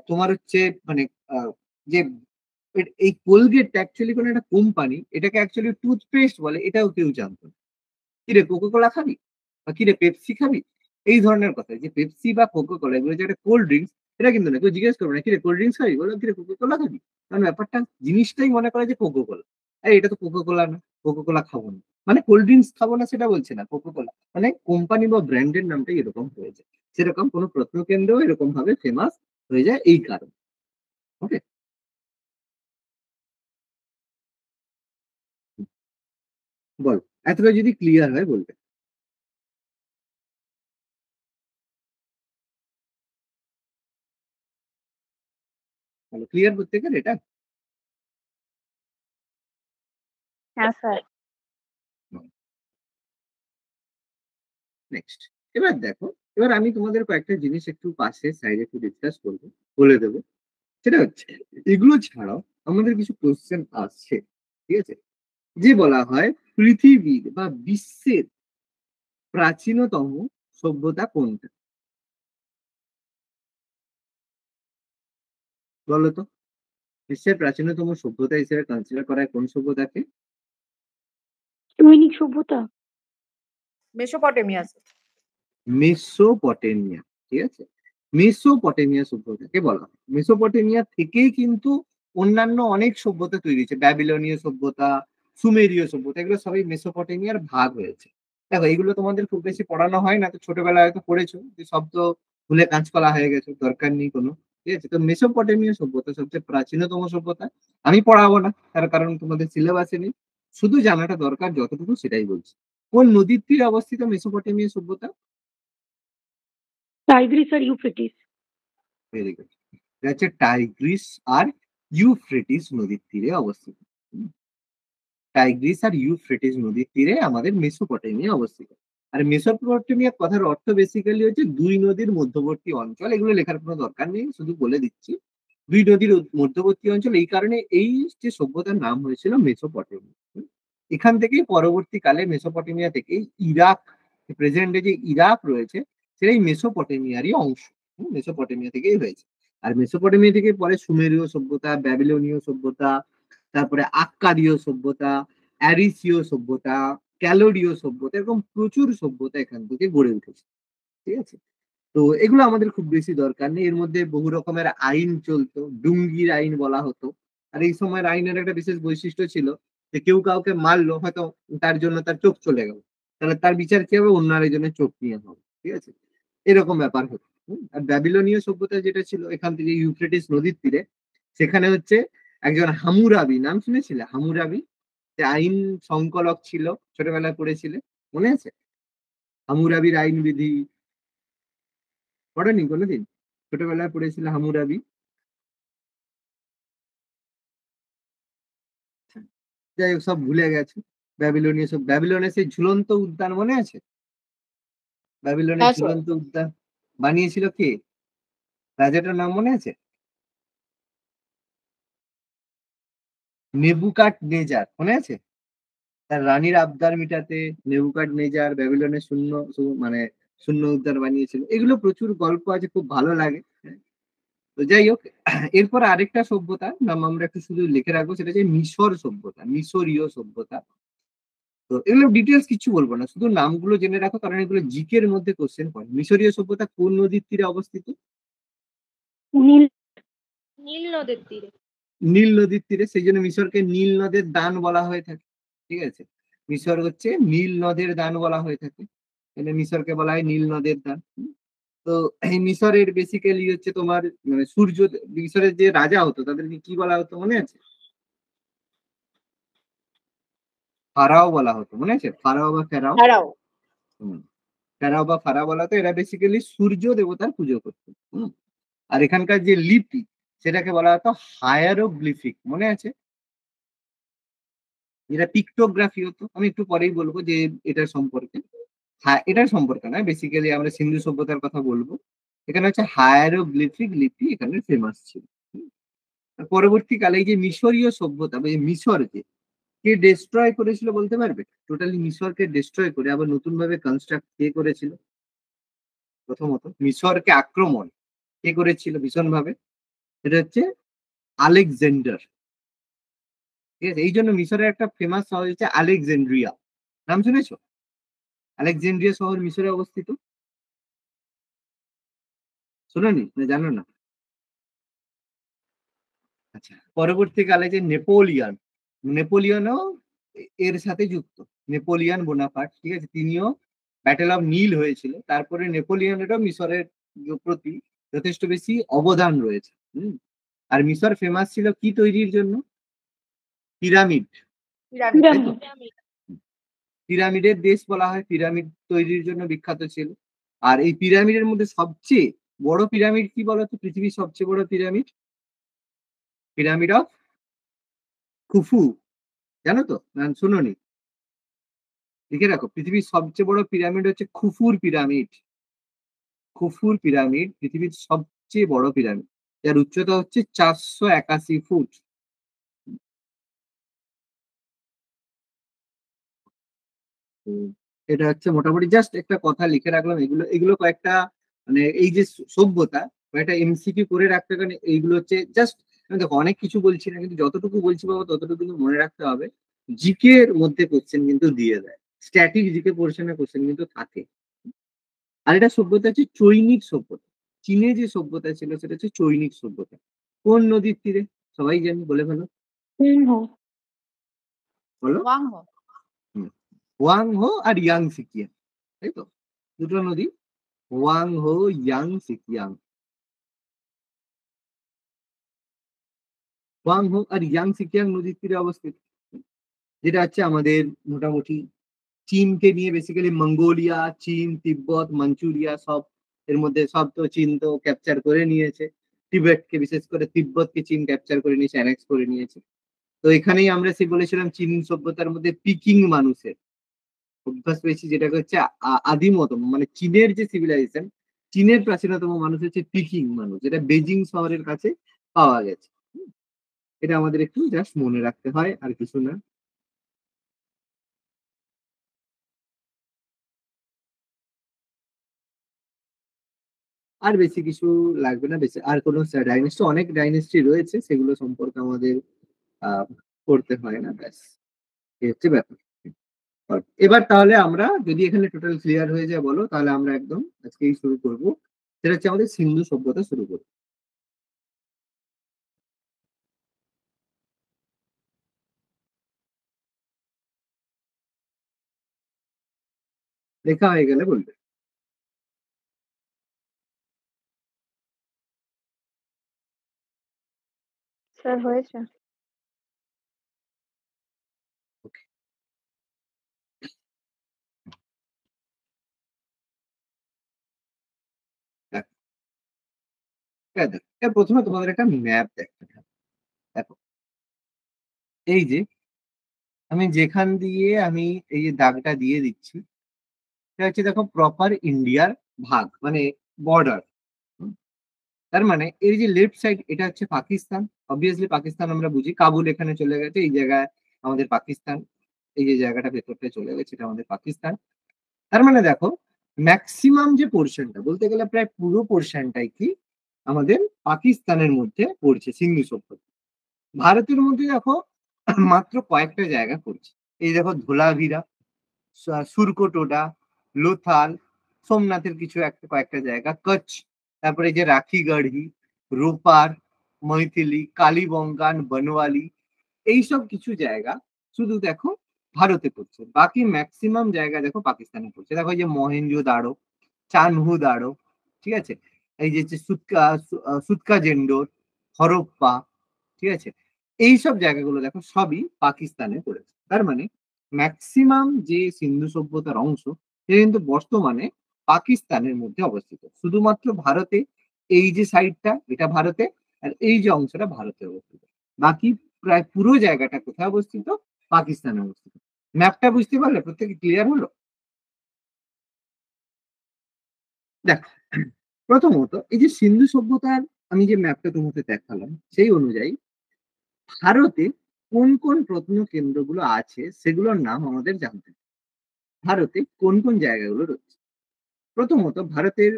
A: তোমার হচ্ছে মানে যে এই কোলগেটটা অ্যাকচুয়ালি কোনো একটা কোম্পানি, এটাকে অ্যাকচুয়ালি টুথপেস্ট বলে, এটাও কেউ জানতো না। কিরে কোকো কোলা খাবি, বা কিরে পেপসি খাবি, এই ধরনের কথা। যে পেপসি বা কোকো কোলা এগুলো যে একটা কোল্ড ড্রিঙ্কস, এটা কিন্তু না, কেউ জিজ্ঞেস করবে না কিরে কোল্ড ড্রিঙ্কস খাবি, বলো কিরে কোকো কোলা খাবি। কারণ ব্যাপারটা জিনিসটাই মনে করে যে কোকো কোলা, এটা তো কোকো কোলা না, কোকো কোলা খাবো না, মানে কোল্ড ড্রিঙ্কস খাবো না সেটা বলছে না, কোকো কোলা মানে কোম্পানি বা ব্র্যান্ডের নামটাই এরকম হয়ে যায়। সেরকম কোনো প্রত্নকেন্দ্র এরকম ভাবে ফেমাস হয়ে যায় এই কারণে। ওকে, বল, এতটা যদি ক্লিয়ার হয় বলবে। ভালো ক্লিয়ার প্রত্যেকের এটা।
C: হ্যাঁ স্যার।
A: নেক্সট, এবার দেখো, এবার আমি তোমাদের কয়েকটা জিনিস একটু পাশে সাইডে একটু ডিসকাস করবো, বলে দেবো। সেটা হচ্ছে এগুলো ছাড়াও আমাদের কিছু কোশ্চেন আসছে, ঠিক আছে, যে বলা হয় পৃথিবীর বা বিশ্বের প্রাচীনতম সভ্যতা কোনটা? বলো তো, বিশ্বের প্রাচীনতম সভ্যতা হিসেবে কনসিডার করা হয় কোন সভ্যতাকে?
C: দৈনিক সভ্যতা।
D: মেসোপটেমিয়া।
A: মেসোপটেমিয়া, ঠিক আছে, মেসোপটেমিয়া সভ্যতাকে বলা হয়। মেসোপটেমিয়া থেকেই কিন্তু অন্যান্য অনেক সভ্যতা তৈরি হয়েছে, ব্যাবিলনীয় সভ্যতা, সুমেরীয় সভ্যতা, এগুলো সবই মেসোপটেমিয়ার ভাগ হয়েছে। দেখো এগুলো তোমাদের খুব বেশি পড়ানো হয় না, তো ছোটবেলায় হয়তো পড়েছো, যে সব তো ভুলে কাঁচকলা হয়ে গেছে, দরকার নেই কোনো, ঠিক আছে। তো মেসোপটেমিয়া সভ্যতা সবচেয়ে প্রাচীনতম সভ্যতা। আমি পড়াবো না, তার কারণ তোমাদের সিলেবাসে নেই, শুধু জানাটা দরকার যতটুকু সেটাই বলছি। কোন নদীর তীরে অবস্থিত মেসোপটেমিয়া সভ্যতা?
C: টাইগ্রিস আর ইউফ্রেটিস।
A: Very good. এটা হচ্ছে টাইগ্রিস আর ইউফ্রেটিস নদীর তীরে অবস্থিত। টাইগ্রিস আর ইউফ্রেটিস নদীর তীরে আমাদের মেসোপটেমিয়া অবস্থিত। আর মেসোপটেমিয়া কথার অর্থ বেসিক্যালি হচ্ছে দুই নদীর মধ্যবর্তী অঞ্চল। এগুলো লেখার কোনো দরকার নেই, শুধু বলে দিচ্ছি দুই নদীর মধ্যবর্তী অঞ্চল। এই কারণে এই যে সভ্যতার নাম হয়েছিল মেসোপটেমিয়া। এখান থেকেই পরবর্তীকালে মেসোপটেমিয়া থেকেই ইরাক, প্রেজেন্টে যে ইরাক রয়েছে সেটাই মেসোপটেমিয়ারই অংশ। মেসোপটেমিয়া থেকেই হয়েছে। আর মেসোপটেমিয়া থেকে পরে সুমেরীয় সভ্যতা, ব্যাবিলনীয় সভ্যতা, তারপরে আক্কাদীয় সভ্যতা, অ্যারিসীয় সভ্যতা, ক্যালোডীয় সভ্যতা, এরকম প্রচুর সভ্যতা এখান থেকে গড়ে উঠেছে, ঠিক আছে। তো এগুলো আমাদের খুব বেশি দরকার নেই। এর মধ্যে বহু রকমের আইন চলতো, ডুঙ্গির আইন বলা হতো। আর এই সময়ের আইনের একটা বিশেষ বৈশিষ্ট্য ছিল যে কেউ কাউকে মারলো, হয়তো তার জন্য তার চোখ চলে গেল, তাহলে তার বিচার কি হবে? অন্য আরেকজনের চোখ নিয়ে হবে, ঠিক আছে? এরকম ব্যাপার হতো। আর ব্যাবিলনীয় সভ্যতা যেটা ছিল এখান থেকে ইউফ্রেটিস নদীর তীরে, সেখানে হচ্ছে একজন হামুরাবি, নাম শুনেছিলে? হামুরাবি, যে আইন সংকলক ছিল, ছোটবেলায় পড়েছিলে, মনে আছে? হামুরাবির আইন বিধি পড়েনি কোনোদিন? ছোটবেলায় পড়েছিল হামুরাবি। যাই হোক, সব ভুলে গেছে। ব্যাবিলনীয় সব, ব্যাবিলনের সেই ঝুলন্ত উদ্যান মনে আছে? ব্যাবিলনের
D: হ্যাঁ স্যার।
A: ঝুলন্ত উদ্যান বানিয়েছিল কে? রাজাটার নাম মনে আছে? নেবুকাড নেজার, মনে আছে? তার রানীর আবদার মিটাতে নেবুকাড নেজার ব্যাবিলনের মানে শূন্য উদ্যান বানিয়েছিল। এগুলো প্রচুর গল্প আছে, খুব ভালো লাগে। তো যাই হোক, এরপর আরেকটা সভ্যতার নাম আমরা একটু শুধু লিখে রাখবো, সেটা হচ্ছে মিশর সভ্যতা, মিশরীয় সভ্যতা। তো এগুলো ডিটেলস কিছু বলবো না, শুধু নামগুলো জেনে রাখো, কারণ এগুলো জিকের মধ্যে কোশ্চেন পড়ে। মিশরীয় সভ্যতা কোন নদীর তীরে অবস্থিত?
C: নীল।
D: নীল নদের তীরে।
A: নীল নদীর তীরে, সেই জন্য মিশরকে নীল নদের দান বলা হয়ে থাকে, ঠিক আছে? মিশর হচ্ছে নীল নদের দান বলা হয়ে থাকে, মানে মিশরকে বলা হয় নীল নদের দান। তো এই মিশরের বেসিক্যালি হচ্ছে তোমার মানে সূর্য, মিশরের যে রাজা হতো তাদেরকে কি বলা হতো মনে আছে? ফারাও বলা হতো, মনে আছে? ফারাও বা ফেরাও।
D: ছাড়াও।
A: হুম, ফেরাও বা ফারাও বলা হতো। এরা বেসিক্যালি সূর্য দেবতার পুজো করতো। হুম। আর এখানকার যে লিপি, সেটাকে বলা হতো হায়ারোগ্লিফিক, মনে আছে? যেটা পিক্টোগ্রাফি হতো, আমি একটু পরেই বলবো যে এটার সম্পর্কে। হ্যাঁ, এটার সম্পর্কে নয়, বেসিক্যালি আমরা সিন্ধু সভ্যতার কথা বলবো। এখানে হচ্ছে হায়ারোগ্লিফিক লিপি এখানে ফেমাস ছিল। হুম। আর পরবর্তীকালে এই যে মিশরীয় সভ্যতা বা এই মিশরকে কে ডিস্ট্রয় করেছিল বলতে পারবে? টোটালি মিশরকে ডিস্ট্রয় করে আবার নতুন ভাবে কনস্ট্রাক্ট কে করেছিল? প্রথমত মিশরকে আক্রমণ কে করেছিল ভীষণ ভাবে? এটা হচ্ছে আলেকজান্ডার, ঠিক আছে? এই জন্য মিশরের একটা ফেমাস শহর হচ্ছে আলেকজান্ড্রিয়া, নাম শুনেছো? আলেকজান্ড্রিয়া শহর মিশরে অবস্থিত, শোনোনি না, জানো না? আচ্ছা, পরবর্তীকালে যে নেপোলিয়ন, নেপোলিয়নও এর সাথে যুক্ত। নেপোলিয়ন বোনাপার্ট, ঠিক আছে, তিনিও ব্যাটেল অফ নীল হয়েছিল। তারপরে নেপোলিয়নেরও মিশরের প্রতি যথেষ্ট বেশি অবদান রয়েছে। হুম। আর মিশর ফেমাস ছিল কি তৈরির জন্য? পিরামিড, তাই তো?
C: পিরামিড।
A: পিরামিডের দেশ বলা হয়, পিরামিড তৈরির জন্য বিখ্যাত ছিল। আর এই পিরামিডের মধ্যে সবচেয়ে বড় পিরামিড কি বলতো? পৃথিবীর সবচেয়ে বড় পিরামিড, পিরামিড অফ খুফু, জানো তো না? শুনোনি? লিখে রাখো, পৃথিবীর সবচেয়ে বড় পিরামিড হচ্ছে খুফুর পিরামিড। খুফুর পিরামিড পৃথিবীর সবচেয়ে বড় পিরামিড, যার উচ্চতা হচ্ছে 481 ফুট। উম, এটা হচ্ছে মোটামুটি জাস্ট একটা কথা লিখে রাখলাম। এগুলো এগুলো কয়েকটা মানে এই যে সভ্যতা, কয়েকটা এমসিকিউ করে রাখতে, কারণ এইগুলো হচ্ছে জাস্ট, দেখো অনেক কিছু বলছি না, কিন্তু যতটুকু বলছি বাবা ততটুকু কিন্তু মনে রাখতে হবে। জিকে এর মধ্যে কোশ্চেন কিন্তু দিয়ে দেয়, স্ট্যাটিক জিকে পোর্শনের কোশ্চেন কিন্তু থাকে। আর এটা সভ্যতা হচ্ছে চৈনিক সভ্যতা। চীনে যে সভ্যতা ছিল সেটা হচ্ছে চৈনিক সভ্যতা। কোন নদীর তীরে? সবাই জানি, বলে ফেলো।
C: সিংহ।
A: বলো।
D: ওয়াংহো।
A: হুম। হোয়াং হো আর ইয়াং সিকিয়াং, তাই তো? দুটো নদী, হোয়াং হো, ইয়াং সিকিয়াং। হোয়াং হো আর ইয়াং সিকিয়াং নদীর তীরে অবস্থিত, যেটা হচ্ছে আমাদের মোটামুটি চীনকে নিয়ে বেসিক্যালি মঙ্গোলিয়া, চীন, তিব্বত, মাঞ্চুরিয়া সব এর মধ্যে। সব তো চীন তো ক্যাপচার করে নিয়েছে, তিবেটকে বিশেষ করে তিব্বতকে চীন ক্যাপচার করে নিয়েছে, অ্যানেক্স করে নিয়েছে। তো এখানেই আমরা সে বলেছিলাম চীন সভ্যতার মধ্যে পিকিং মানুষের অভ্যাস পেয়েছি, যেটাকে হচ্ছে আদিমতম মানে চীনের যে সিভিলাইজেশন, চীনের প্রাচীনতম মানুষ হচ্ছে পিকিং মানুষ, যেটা বেজিং শহরের কাছে পাওয়া গেছে। এটা আমাদের একটু জাস্ট মনে রাখতে হয়, আর কিছু না। আর বেশি কিছু লাগবে না, বেশি আর কোনো ডাইনেস্টি, অনেক ডাইনেস্টি রয়েছে, সেগুলো সম্পর্কে আমাদের আহ করতে হয় না, ব্যাস এই হচ্ছে ব্যাপার। এবার তাহলে আমরা যদি এখানে টোটাল ক্লিয়ার হয়ে যায় বলো, তাহলে আমরা একদম আজকেই শুরু করব সেটা হচ্ছে আমাদের সিন্ধু সভ্যতা শুরু করে। লেখা হয়ে গেলে বলবে।
D: স্যার হয়েছে।
A: Okay. দেখো, প্রথমে তোমাদের একটা ম্যাপ দেখতে হবে। দেখো, এই যে আমি যেখান দিয়ে আমি এই যে দাগটা দিয়ে দিচ্ছি, এটা হচ্ছে দেখো প্রপার ইন্ডিয়ার ভাগ, মানে বর্ডার। তার মানে এই যে লেফট সাইড, এটা হচ্ছে পাকিস্তান। অবভিয়াসলি পাকিস্তান আমরা বুঝি, কাবুল এখানে চলে গেছে, এই জায়গায় আমাদের পাকিস্তান। এই যে জায়গাটা ভেতরটা চলে গেছে, এটা আমাদের পাকিস্তান। তার মানে দেখো, ম্যাক্সিমাম যে পোর্শনটা, বলতে গেলে প্রায় পুরো পোর্শনটাই কি আমাদের পাকিস্তানের মধ্যে পড়ছে সিন্ধু সভ্যতা। ভারতের মধ্যে দেখো মাত্র কয়েকটা জায়গা পড়ছে। এই দেখো ধোলাভিরা, সুরকোটোডা, লোথাল, সোমনাথের কিছু একটা কয়েকটা জায়গা, কচ্ছ, তারপরে এই যে রাখিগড়হি, রোপার, মৈথিলি, কালীবঙ্গান, বনওয়ালি, এইসব কিছু জায়গা শুধু দেখো ভারতে পড়ছে। বাকি ম্যাক্সিমাম জায়গা দেখো পাকিস্তানে পড়ছে। দেখো এই যে মহেঞ্জো দাড়ো, চানহু দাড়ো, ঠিক আছে, এই যে সুতকা জেন্ডোর, হরপ্পা, ঠিক আছে, এইসব জায়গাগুলো দেখো সবই পাকিস্তানে পড়েছে। তার মানে ম্যাক্সিমাম যে সিন্ধু সভ্যতার অংশ, সেটা কিন্তু বর্তমানে পাকিস্তানের মধ্যে অবস্থিত। শুধুমাত্র ভারতে এই যে সাইডটা, এটা ভারতে, আর এই যে অংশটা ভারতে অবস্থিত। বাকি প্রায় পুরো জায়গাটা কোথায় অবস্থিত? পাকিস্তানে অবস্থিত। ম্যাপটা বুঝতে পারলে? প্রত্যেকে ক্লিয়ার হলো? দেখ, প্রথমত এই যে সিন্ধু সভ্যতার আমি যে ম্যাপটা তোমাকে দেখালাম, সেই অনুযায়ী ভারতে কোন কোন প্রত্ন কেন্দ্রগুলো আছে সেগুলোর নাম আমাদের জানতে হবে। ভারতে কোন কোন জায়গাগুলো রয়েছে? প্রথমত ভারতের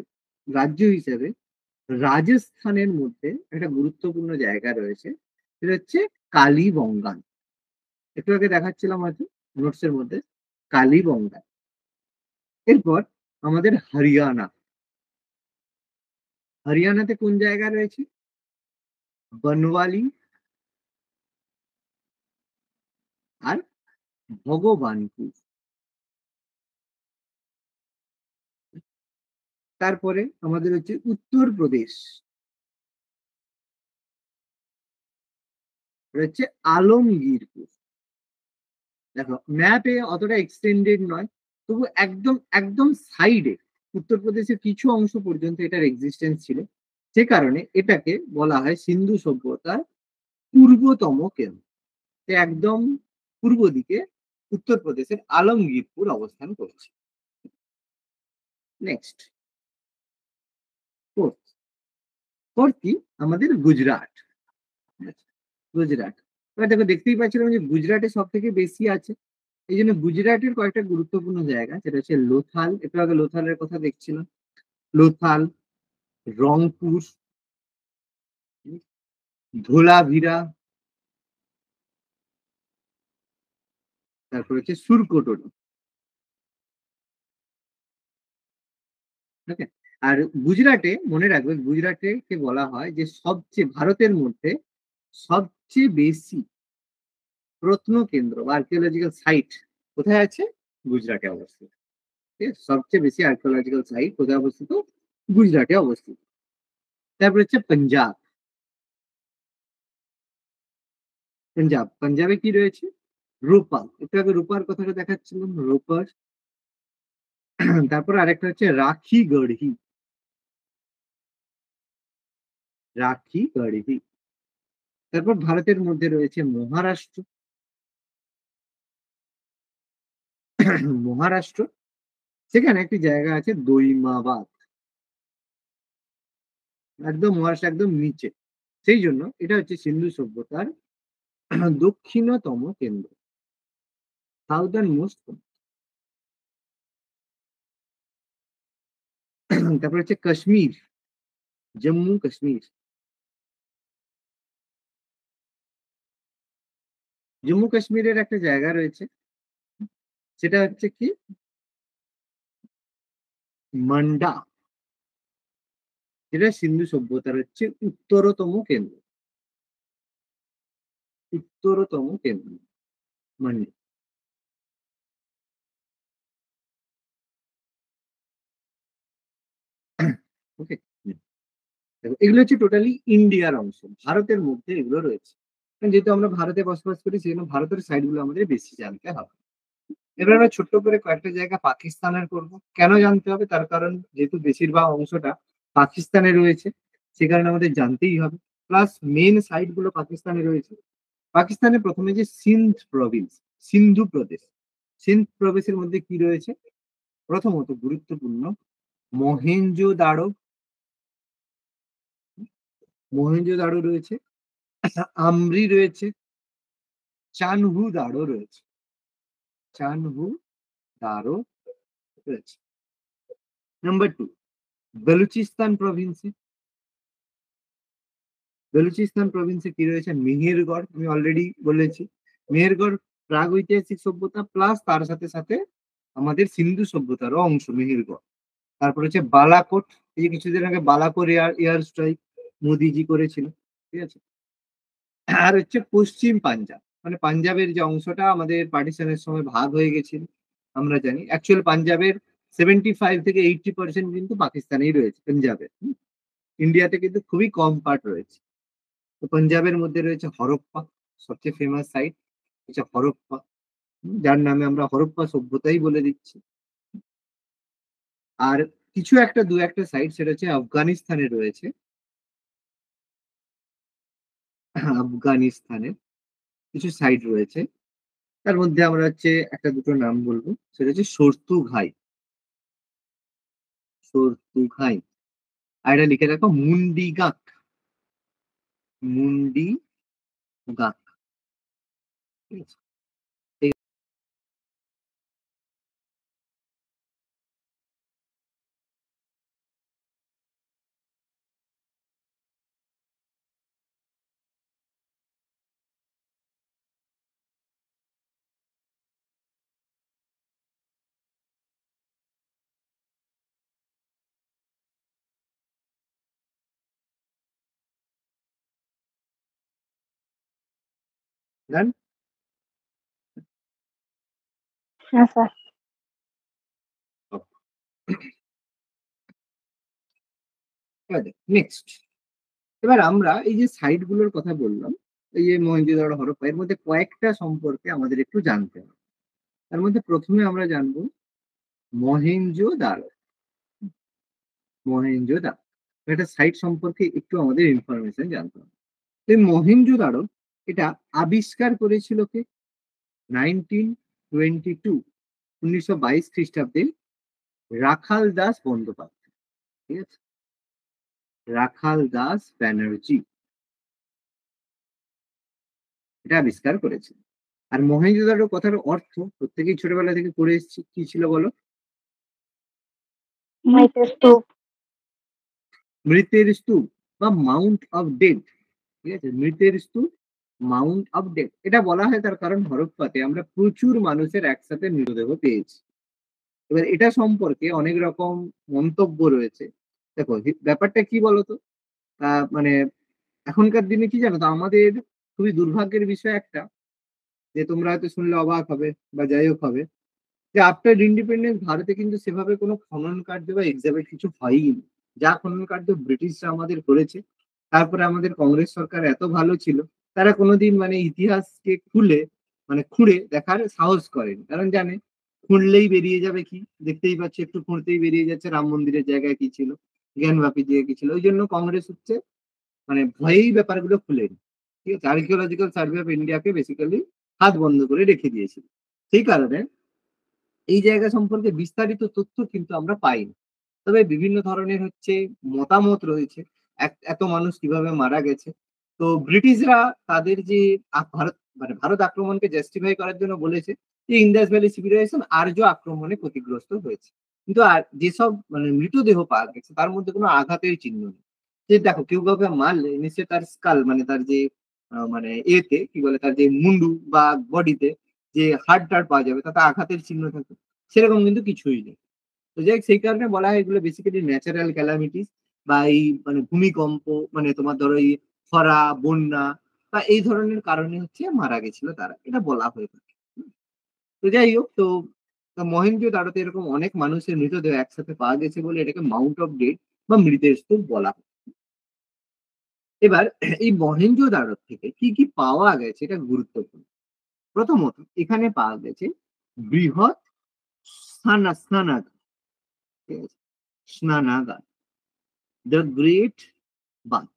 A: রাজ্য হিসেবে রাজস্থানের মধ্যে একটা গুরুত্বপূর্ণ জায়গা রয়েছে, সেটা হচ্ছে কালীবঙ্গান। একটু আগে দেখাচ্ছিলাম হয়তো নোটসের মধ্যে, কালীবঙ্গান। এরপর আমাদের হরিয়ানা। হরিয়ানাতে কোন জায়গা রয়েছে? বনওয়ালি আর ভগবানপুর। তারপরে আমাদের হচ্ছে উত্তরপ্রদেশ, হচ্ছে আলমগীরপুর। দেখো ম্যাপে অতটা এক্সটেন্ডেড নয়, তবু একদম একদম সাইডে উত্তরপ্রদেশের কিছু অংশ পর্যন্ত এটার এক্সিস্টেন্স ছিল। সে কারণে এটাকে বলা হয় সিন্ধু সভ্যতার পূর্বতম কেন্দ্র। একদম পূর্ব দিকে উত্তরপ্রদেশের আলমগীরপুর অবস্থান করছে। নেক্সট, ফোর্থ, ফোর্থ কি আমাদের গুজরাট। গুজরাট, এবার দেখো দেখতেই পাচ্ছিলাম যে গুজরাটে সব থেকে বেশি আছে। এই জন্য গুজরাটের কয়েকটা গুরুত্বপূর্ণ জায়গা, যেটা হচ্ছে লোথাল, একটু আগে লোথালের কথা দেখছিলাম, লোথাল, রংপুর, ধোলাভিরা, তারপর হচ্ছে সুরকোটলি। ওকে, আর গুজরাটে মনে রাখবে, গুজরাটে কে বলা হয় যে সবচেয়ে ভারতের মধ্যে সবচেয়ে বেশি প্রত্নকেন্দ্র বা আর্কিওলজিক্যাল সাইট কোথায় আছে? গুজরাটে অবস্থিত। ঠিক আছে? সবচেয়ে বেশি আর্কিওলজিক্যাল সাইট কোথায় অবস্থিত? গুজরাটে অবস্থিত। তারপর হচ্ছে পাঞ্জাব। পাঞ্জাব, পাঞ্জাবে কি রয়েছে? রূপাল, একটু আগে রূপার কথাটা দেখাচ্ছিলাম, রূপার। তারপর আরেকটা হচ্ছে রাখিগড়হি, রাখিগড়হি। তারপর ভারতের মধ্যে রয়েছে মহারাষ্ট্র। মহারাষ্ট্র, সেখানে একটি জায়গা আছে দৈমাবাদ, একদম মহারাষ্ট্র একদম নিচে। সেই জন্য এটা হচ্ছে সিন্ধু সভ্যতার দক্ষিণতম কেন্দ্র, সাউদার্ন মোস্ট। তারপর হচ্ছে কাশ্মীর, জম্মু কাশ্মীর। জম্মু কাশ্মীরের একটা জায়গা রয়েছে, সেটা হচ্ছে কি মান্ডা। সেটা সিন্ধু সভ্যতার হচ্ছে উত্তরতম কেন্দ্র। উত্তরতম কেন্দ্র মানে ওকে। এগুলো হচ্ছে টোটালি ইন্ডিয়ার অংশ, ভারতের মধ্যে এগুলো রয়েছে। যেহেতু আমরা ভারতে বসবাস করি সেই জন্য ভারতের সাইড গুলো আমাদের বেশি জানতে হবে। এবার আমরা ছোট্ট করে কয়েকটা জায়গা পাকিস্তানের করব। কেন জানতে হবে? তার কারণ যেহেতু বেশিরভাগ অংশটা পাকিস্তানে রয়েছে, সে কারণে আমাদের জানতেই হবে। প্লাস মেন সাইট গুলো পাকিস্তানে রয়েছে। পাকিস্তানে প্রথমে যে সিন্ধ প্রভিন্স, সিন্ধু প্রদেশ, সিন্ধ প্রদেশের মধ্যে কি রয়েছে? প্রথমত গুরুত্বপূর্ণ মহেঞ্জোদাড়ো, মহেঞ্জোদাড়ো রয়েছে, আমরি রয়েছে, চানহু দাড়ো রয়েছে, চানহু দাড়ো রয়েছে। নাম্বার 2 বেলুচিস্তান প্রভিন্সে, বেলুচিস্তান প্রভিন্সে কি রয়েছে? মেহেরগড়, আমি অলরেডি বলেছি। মেহেরগড় প্রাগৈতিহাসিক সভ্যতা প্লাস তার সাথে সাথে আমাদের সিন্ধু সভ্যতারও অংশ মেহেরগড়। তারপর হচ্ছে বালাকোট, এই যে কিছুদিন আগে বালাকোট এয়ার স্ট্রাইক মোদিজি করেছিল, ঠিক আছে। আর হচ্ছে পশ্চিম পাঞ্জাব, মানে পাঞ্জাবের যে অংশটা আমাদের পার্টিশনের সময় ভাগ হয়ে গেছিল, আমরা জানি অ্যাকচুয়াল পাঞ্জাবের 75 থেকে 80% কিন্তু পাকিস্তানেই রয়েছে পাঞ্জাবের। ইন্ডিয়াতে কিন্তু খুবই কম পার্ট রয়েছে। তো পাঞ্জাবের মধ্যে রয়েছে হরপ্পা, সবচেয়ে ফেমাস সাইট হচ্ছে হরপ্পা, যার নামে আমরা হরপ্পা সভ্যতাই বলে দিচ্ছি। আর কিছু একটা দু একটা সাইট সেটা হচ্ছে আফগানিস্তানে রয়েছে, আফগানিস্তানে কিছু সাইট রয়েছে। তার মধ্যে আমরা হচ্ছে একটা দুটো নাম বলবো, সেটা হচ্ছে সর্তুঘাই, সর্তুঘাই। আর এটা লিখে রাখো মুন্ডিগাক, মুন্ডিগাক, ঠিক আছে। Done?
D: হ্যাঁ স্যার।
A: নেক্সট, এবার আমরা এই যে সাইট গুলোর কথা বললাম, এই যে মহেঞ্জোদারো হরপ্পা, এর মধ্যে কয়েকটা সম্পর্কে আমাদের একটু জানতে হবে। তার মধ্যে প্রথমে আমরা জানবো মহেঞ্জোদারো, মহেঞ্জোদারো একটা সাইট সম্পর্কে একটু আমাদের ইনফরমেশন জানতে হবে। এই মহেঞ্জোদারো এটা আবিষ্কার করেছিল কে? 1922, 1922 খ্রিস্টাব্দে রাখাল দাস বন্দ্যোপাধ্যায়, ঠিক আছে, রাখাল দাস ব্যানার্জি এটা আবিষ্কার করেছে। আর মহেঞ্জোদারো কথার অর্থ প্রত্যেকেই ছোটবেলা থেকে পড়ে এসেছি, কি ছিল বলো?
D: মৃতের স্তূপ।
A: মৃতের স্তূপ বা মাউন্ট অফ ডেড, ঠিক আছে, মৃতের স্তূপ, মাউন্ট অফ ডেড। এটা বলা হয় তার কারণ হরপ্পাতে আমরা প্রচুর মানুষের একসাথে মৃতদেহ পেয়েছি। এবার এটা সম্পর্কে অনেক রকম মন্তব্য রয়েছে। দেখো ব্যাপারটা কি বলতো, মানে এখনকার দিনে কি জানো তো, আমাদের খুবই দুর্ভাগ্যের বিষয় একটা, যে তোমরা হয়তো শুনলে অবাক হবে বা যাই হোক হবে, যে আফটার ইন্ডিপেন্ডেন্স ভারতে কিন্তু সেভাবে কোনো খনন কার্য বা এক্সাবিট কিছু হয়ই না। যা খনন কার্য ব্রিটিশরা আমাদের করেছে, তারপরে আমাদের কংগ্রেস সরকার এত ভালো ছিল, তারা কোনোদিন মানে ইতিহাসকে খুলে মানে খুঁড়ে দেখার সাহস করেনি, কারণ জানে খুঁড়লেই বেরিয়ে যাবে কি, দেখতেই পাচ্ছি একটু খুঁড়তেই বেরিয়ে যাচ্ছে রাম মন্দিরের জায়গায় কি ছিল, জ্ঞানবাপী দিয়ে কি ছিল। ওই জন্য কংগ্রেস হচ্ছে মানে ভয়েই ব্যাপারগুলো খুলেনি, ঠিক আছে। আর্কিওলজিক্যাল সার্ভে অফ ইন্ডিয়াকে বেসিক্যালি হাত বন্ধ করে রেখে দিয়েছিল। সেই কারণে এই জায়গা সম্পর্কে বিস্তারিত তথ্য কিন্তু আমরা পাইনি। তবে বিভিন্ন ধরনের হচ্ছে মতামত রয়েছে, এত মানুষ কিভাবে মারা গেছে। তো ব্রিটিশরা তাদের যে ভারত মানে ভারত আক্রমণকে জাস্টিফাই করার জন্য বলেছে যে ইন্দাস ভ্যালি সিভিলাইজেশন আর্য আক্রমণে ক্ষতিগ্রস্ত হয়েছে। কিন্তু আর যেসব মানে মৃতদেহ পাওয়া গেছে তার মধ্যে কোনো আঘাতের চিহ্ন নেই। যে দেখো কেউ কাউকে মারলে নিশ্চয়ই তার স্কাল মানে তার যে মানে এতে কি বলে তার যে মুন্ডু বা বডিতে যে হাড় টাড় পাওয়া যাবে তাতে আঘাতের চিহ্ন থাকে, সেরকম কিন্তু কিছুই নেই। তো যাই হোক, সেই কারণে বলা হয় এগুলো বেসিক্যালি ন্যাচারাল ক্যালামিটিস। বা এই মানে ভূমিকম্প, মানে তোমার ধরো এই খরা, বন্যা বা এই ধরনের কারণে হচ্ছে মারা গেছিল তারা, এটা বলা হয়ে থাকে। তো যাই হোক, তো মহেঞ্জোদারোতে এরকম অনেক মানুষের মৃতদেহ একসাথে পাওয়া গেছে বলে এটাকে মাউন্ট অফ ডেড বা মৃতের স্তূপ বলা হয়। এবার এই মহেঞ্জোদারো থেকে কি কি পাওয়া গেছে এটা গুরুত্বপূর্ণ। প্রথমত এখানে পাওয়া গেছে বৃহৎ স্নানাগার, ঠিক আছে, স্নানাগার, the great bath,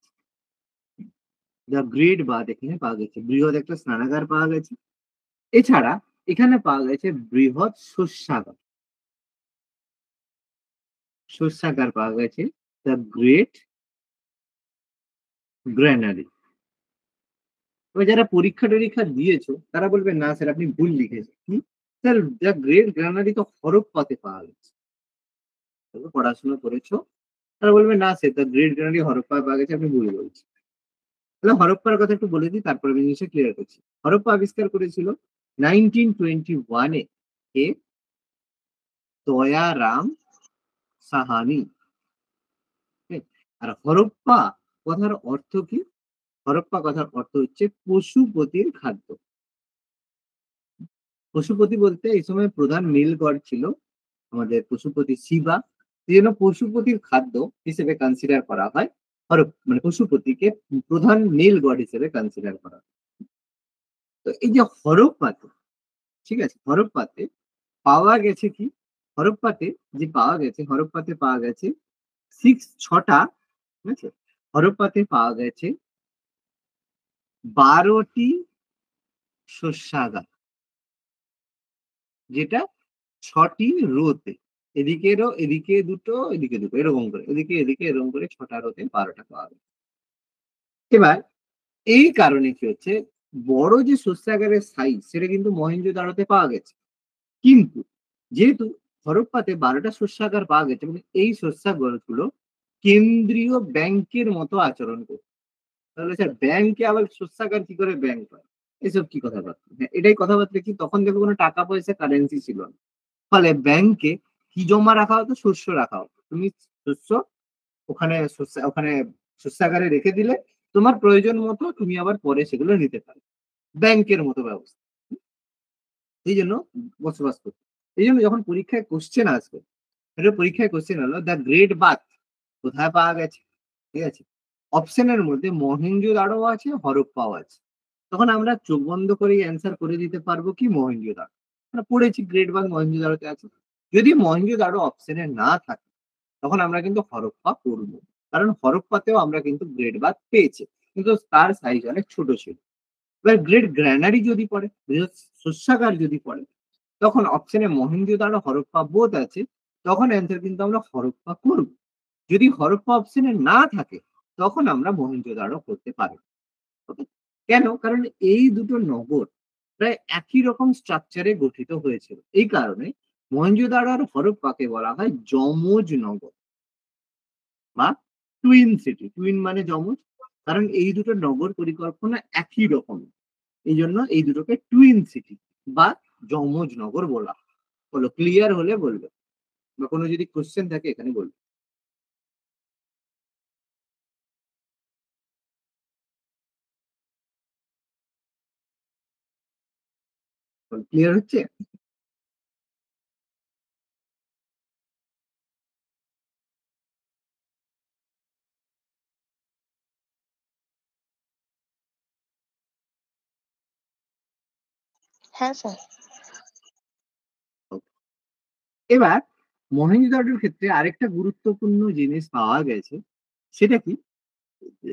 A: the great bath এখানে পাওয়া গেছে, বৃহৎ একটা স্নানাগার পাওয়া গেছে। এছাড়া এখানে পাওয়া গেছে বৃহৎ শস্যাগার, শস্যাগার পাওয়া গেছে, দ্য গ্রেট গ্র্যানারি। এবার যারা পরীক্ষা টরীক্ষা দিয়েছো তারা বলবে না স্যার আপনি ভুল লিখেছেন। কি স্যার, দ্য গ্রেট গ্র্যানারি তো হরপ্পাতে পাওয়া গেছে। তোমরা পড়াশোনা করেছো, তারা বলবে না স্যার দ্য গ্রেট গ্র্যানারি হরপ্পায় পাওয়া গেছে, আপনি ভুল বলছেন। তাহলে হরপ্পার কথা একটু বলে দিই, তারপরে আমি জিনিসটা ক্লিয়ার করছি। হরপ্পা আবিষ্কার করেছিল 1921 কে দয়ারাম সাহানি। ঠিক? আর হরপ্পা কথার অর্থ কি? হরপ্পা কথার অর্থ হচ্ছে পশুপতির খাদ্য। পশুপতি বলতে এই সময় প্রধান নীল গড ছিল আমাদের পশুপতি শিবা। এই জন্য পশুপতির খাদ্য হিসেবে কনসিডার করা হয় মানে পশুপতিকে প্রধান নীল গড হিসেবে কনসিডার করা হয়। তো এই যে হরপ্পাতে, ঠিক আছে, হরপ্পাতে পাওয়া গেছে কি? হরপ্পাতে যে পাওয়া গেছে, হরপ্পাতে পাওয়া গেছে ছটা, ঠিক আছে, হরপ্পাতে পাওয়া গেছে 12টি শস্যাগার, যেটা 6টি রোতে, এদিকেরও, এদিকে দুটো, এদিকে দুটো, এরকম করে, এদিকে এদিকে এরকম করে 6টা রোতে 12টা পাওয়া গেছে। এবার এই কারণে কি হচ্ছে, বড় যে শস্যাগারের সাইজ সেটা কিন্তু মহেঞ্জোদারোতে পাওয়া গেছে, কিন্তু যেহেতু হরপ্পাতে 12টা শস্যাগার পাওয়া গেছে এবং এই শস্যাগারগুলো কেন্দ্রীয় ব্যাংকের মতো আচরণ করছে। তাহলে স্যার ব্যাংকে আবার শস্যাগার কি করে ব্যাংক হয়? এসব কি কথাবার্তা? হ্যাঁ, এটাই কথাবার্তা। কি তখন দেখো কোনো টাকা পয়সা কারেন্সি ছিল না, ফলে ব্যাংকে কি জমা রাখা হতো? শস্য রাখা হতো। তুমি শস্য ওখানে শস্যাগারে রেখে দিলে তোমার প্রয়োজন মতো তুমি আবার পরে সেগুলো নিতে পারো, ব্যাংকের মতো ব্যবস্থা। এই জন্য বসবাস করতো। এই জন্য যখন পরীক্ষায় কোশ্চেন আসবে, এটা পরীক্ষায় কোশ্চেন হলো দ্য গ্রেট বাথ কোথায় পাওয়া গেছে, ঠিক আছে, অপশনের মধ্যে মহেঞ্জোদারো আছে, হরপ্পাও আছে, তখন আমরা চোখ বন্ধ করেই অ্যান্সার করে দিতে পারবো কি মহেঞ্জোদারো। আমরা পড়েছি গ্রেট বাথ মহেঞ্জোদারোতে আছে। যদি মহেঞ্জোদারো অপশনে না থাকে তখন আমরা কিন্তু হরপ্পা করব, কারণ হরপ্পাতেও আমরা কিন্তু গ্রেট বাথ পেয়েছি, কিন্তু তার সাইজ অনেক ছোট ছিল। এবার গ্রেট গ্র্যানারি যদি পড়ে, বৃহৎ শস্যাগার যদি পড়ে, তখন অপশনে মহেঞ্জোদারো হরপ্পা বোধ আছে, তখন অ্যান্সার কিন্তু আমরা হরপ্পা করব। যদি হরপ্পা অপশনে না থাকে তখন আমরা মহেঞ্জোদারো করতে পারি। ওকে? কেন? কারণ এই দুটো নগর প্রায় একই রকম স্ট্রাকচারে গঠিত হয়েছিল, এই কারণে মহেঞ্জোদারো আর হরপ্পাকে বলা হয় যমজ নগর বা টুইন সিটি। টুইন মানে যমজ, কারণ এই দুটো নগর পরিকল্পনা একই রকম, এই জন্য এই দুটোকে টুইন সিটি বা যমজ নগর বলা হয়। বলো, ক্লিয়ার হলে বলবে, বা কোনো যদি কোশ্চেন থাকে এখানে বলবে। ক্লিয়ার হচ্ছে?
D: হ্যাঁ স্যার।
A: এবার মহেঞ্জোদারোর ক্ষেত্রে আরেকটা গুরুত্বপূর্ণ জিনিস পাওয়া গেছে, সেটা কি,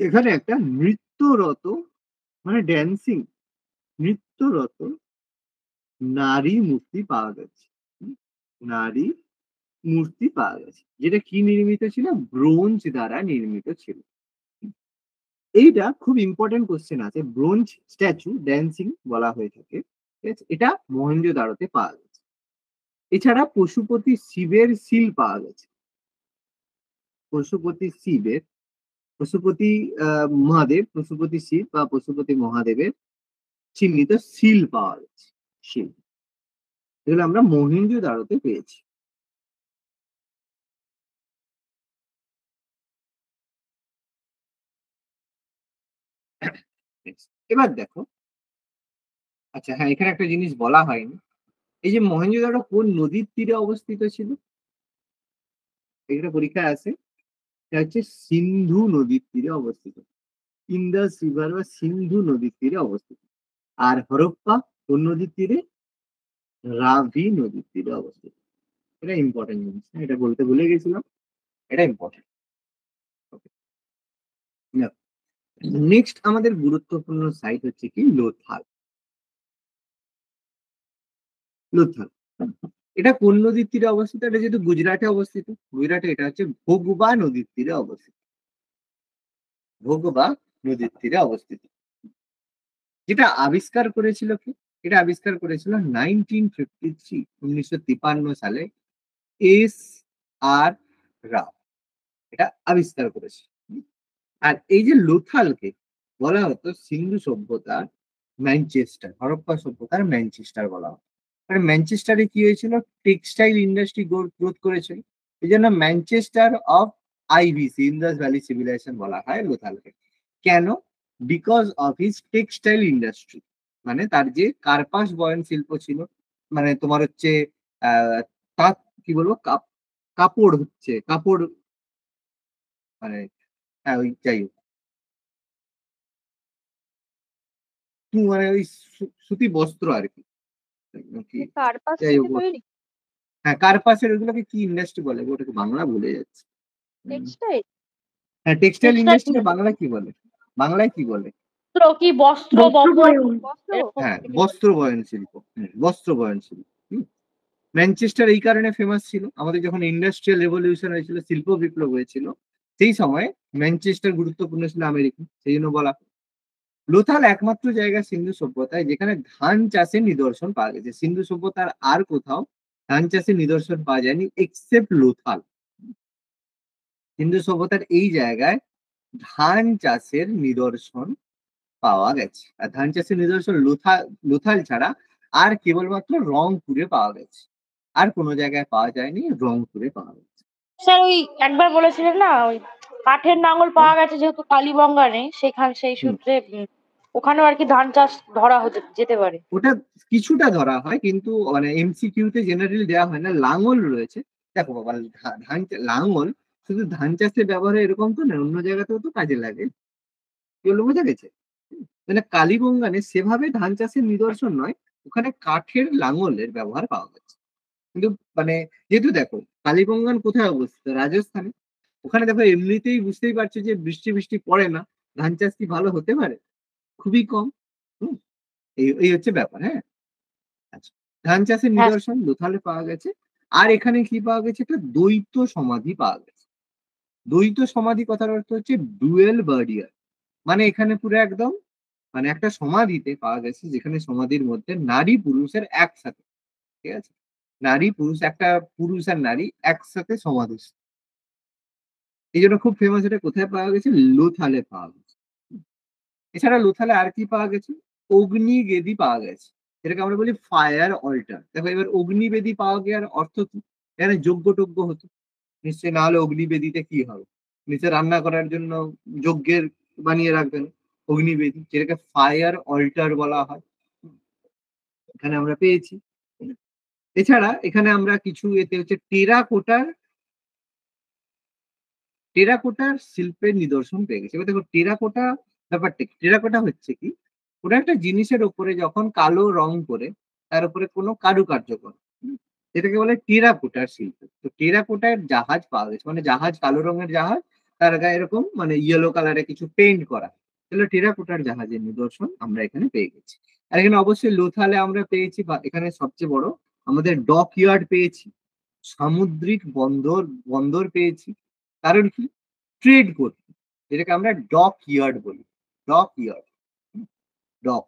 A: এখানে একটা নৃত্যরত, মানে ড্যান্সিং, নৃত্যরত নারী মূর্তি পাওয়া গেছে। নারী মূর্তি পাওয়া গেছে, যেটা কি নির্মিত ছিল? ব্রোঞ্জ দ্বারা নির্মিত ছিল। এইটা খুব ইম্পর্টেন্ট কোশ্চেন আছে, ব্রোঞ্জ স্ট্যাচু ড্যান্সিং বলা হয়ে থাকে, ঠিক আছে? এটা মহেঞ্জোদারোতে পাওয়া গেছে। এছাড়া পশুপতি শিবের সিল পাওয়া গেছে। পশুপতি শিবের, পশুপতি মহাদেব, পশুপতি শিব বা পশুপতি মহাদেবের চিহ্নিত সিল পাওয়া গেছে। শিল, এগুলো আমরা মহেঞ্জোদারোতে পেয়েছি। এবার দেখো, আচ্ছা হ্যাঁ, এখানে একটা জিনিস বলা হয়নি। এই যে মহেঞ্জোদারো কোন নদীর তীরে অবস্থিত ছিল? এটা পরীক্ষায় আছে। এটা হচ্ছে সিন্ধু নদীর তীরে অবস্থিত। ইন্দাস রিভার বা সিন্ধু নদীর তীরে অবস্থিত। আর হরপ্পা কোন নদীর তীরে? রাভি নদীর তীরে অবস্থিত। এটা ইম্পর্টেন্ট জিনিস, এটা বলতে ভুলে গেছিলাম, এটা ইম্পর্টেন্ট। নেক্সট আমাদের গুরুত্বপূর্ণ সাইট হচ্ছে কি লোথাল। লোথাল এটা কোন নদীর তীরে অবস্থিত? এটা যেহেতু গুজরাটে অবস্থিত, গুজরাটে এটা হচ্ছে ভোগবা নদীর তীরে অবস্থিত। ভোগবা নদীর তীরে অবস্থিত। যেটা আবিষ্কার করেছিল কি? এটা আবিষ্কার করেছিল 1953 সালে এস আর রাও এটা আবিষ্কার করেছে। আর এই যে লোথালকে বলা হতো সিন্ধু সভ্যতার ম্যানচেস্টার, হরপ্পা সভ্যতার ম্যানচেস্টার বলা হতো। আর ম্যানচেস্টারে কি হয়েছিল? টেক্সটাইল ইন্ডাস্ট্রি গ্রোথ করেছিল। এই জন্য Manchester of IVC, Indus valley civilization বলা হয় লোথালকে। কেন? Because of his textile industry, মানে তার যে কার্পাস বয়ন শিল্প ছিল, মানে তোমার হচ্ছে আহ তাঁত, কি বলবো, কাপড় হচ্ছে কাপড়, মানে হ্যাঁ ওই যাই হোক, মানে ওই সুতি বস্ত্র আর কি, কি
E: কার্পাস
A: যাই
E: থেকে
A: হোক।
E: তৈরি
A: হ্যাঁ, কার্পাসের ওগুলোকে কি ইন্ডাস্ট্রি বলে? ওটাকে বাংলা ভুলে যাচ্ছে।
E: টেক্সটাইল
A: হ্যাঁ, টেক্সটাইল ইন্ডাস্ট্রিকে
E: টেক্সটাইল
A: বাংলায় কি বলে? বাংলায় কি বলে?
E: কি বস্ত্র
C: বস্ত্র
E: বপন
C: বয়ন।
E: বস্ত্র
A: হ্যাঁ,
E: কিছু বলে।
A: বস্ত্র বয়ন শিল্প। বস্ত্র বয়ন শিল্প। ম্যানচেস্টার এই কারণে ফেমাস ছিল, আমাদের যখন ইন্ডাস্ট্রিয়াল রেভলিউশন হয়েছিল, শিল্প বিপ্লব হয়েছিল, সেই সময় ম্যানচেস্টার গুরুত্বপূর্ণ ছিল আমেরিকা, সেই জন্য বলা। লোথাল একমাত্র জায়গা সিন্ধু সভ্যতায় যেখানে ধান চাষের নিদর্শন পাওয়া গেছে। সিন্ধু সভ্যতার আর কোথাও ধান চাষের নিদর্শন পাওয়া যায়নি এক্সেপ্ট লোথাল। সিন্ধু সভ্যতার এই জায়গায় ধান চাষের নিদর্শন পাওয়া গেছে। আর ধান চাষের নিদর্শন লোথাল ছাড়া আর কেবলমাত্র রংপুরে পাওয়া গেছে। আর কোনো জায়গায় পাওয়া যায়নি, রংপুরে পাওয়া গেছে।
E: স্যার ওই একবার বলেছিলেন না ওই কাঠের নাঙল পাওয়া গেছে যেহেতু কালীবঙ্গা নেই সেখান সেই সূত্রে ওখানেও আর কি ধান চাষ ধরা হতে যেতে পারে।
A: ওটা কিছুটা ধরা হয়, কিন্তু মানে এমসিকিউ তে জেনারেলি দেওয়া হয় না। লাঙল রয়েছে, দেখো বাবা, লাঙল শুধু ধান চাষে ব্যবহার এরকম তো না, অন্য জায়গাতেও তো কাজে লাগে। কি বলবো, বোঝা গেছে? মানে কালীবঙ্গানে সেভাবে ধান চাষের নিদর্শন নয়, ওখানে কাঠের লাঙলের ব্যবহার পাওয়া গেছে। কিন্তু মানে যেহেতু দেখো কালীবঙ্গান কোথায় অবস্থিত? রাজস্থানে। ওখানে দেখো এমনিতেই বুঝতেই পারছো যে বৃষ্টি বৃষ্টি পড়ে না, ধান চাষ কি ভালো হতে পারে? খুবই কম। হুম, এই এই হচ্ছে ব্যাপার। হ্যাঁ, আচ্ছা, ধান চাষের
E: হ্যাঁ
A: নিদর্শন লোথালে পাওয়া গেছে। আর এখানে কি পাওয়া গেছে? একটা দ্বৈত সমাধি পাওয়া গেছে। দ্বৈত সমাধি কথার অর্থ হচ্ছে ডুয়েল বার্ডিয়ার, মানে এখানে পুরো একদম, মানে একটা সমাধিতে পাওয়া গেছে যেখানে সমাধির মধ্যে নারী পুরুষের একসাথে, ঠিক আছে, নারী পুরুষ, একটা পুরুষ আর নারী একসাথে সমাধি। এই জন্য খুব ফেমাস। এটা কোথায় পাওয়া গেছে? লোথালে পাওয়া গেছে। এছাড়া লোথালে আর কি পাওয়া গেছে? অগ্নিবেদী পাওয়া গেছে, যেটাকে আমরা বলি ফায়ার অল্টার। দেখো এবার অগ্নিবেদী পাওয়া গিয়ার অর্থ কি? এখানে যজ্ঞ টজ্ঞ হতো নিশ্চয়ই, না হলে অগ্নিবেদীতে কি হবে? নিচে রান্না করার জন্য যজ্ঞের বানিয়ে রাখবেন অগ্নিবেদী, যেটাকে ফায়ার অল্টার বলা হয়। এখানে আমরা পেয়েছি। এছাড়া এখানে আমরা কিছু এতে হচ্ছে টেরাকোটার শিল্পের নিদর্শন পেয়ে গেছে। এবার দেখো টেরাকোটা ব্যাপারটা কি? টেরাকোটা হচ্ছে কি? ওটা একটা জিনিসের ওপরে যখন কালো রং করে তার উপরে কোনো কারুকার্য করে, যেটাকে বলে টেরাকোটার শিল্প। তো টেরাকোটার জাহাজ পাওয়া গেছে, মানে জাহাজ, কালো রঙের জাহাজ, তার গায়ে এরকম মানে ইয়েলো কালারে কিছু পেইন্ট করা, তাহলে টেরাকোটার জাহাজের নিদর্শন আমরা এখানে পেয়ে গেছি। আর এখানে অবশ্যই লোথালে আমরা পেয়েছি, বা এখানে সবচেয়ে বড় আমাদের ডক ইয়ার্ড পেয়েছি, সামুদ্রিক বন্দর বন্দর পেয়েছি। কারণ কি? ট্রেড করতে, যেটাকে আমরা ডক ইয়ার্ড বলি। ডক ইয়ার্ড, ডক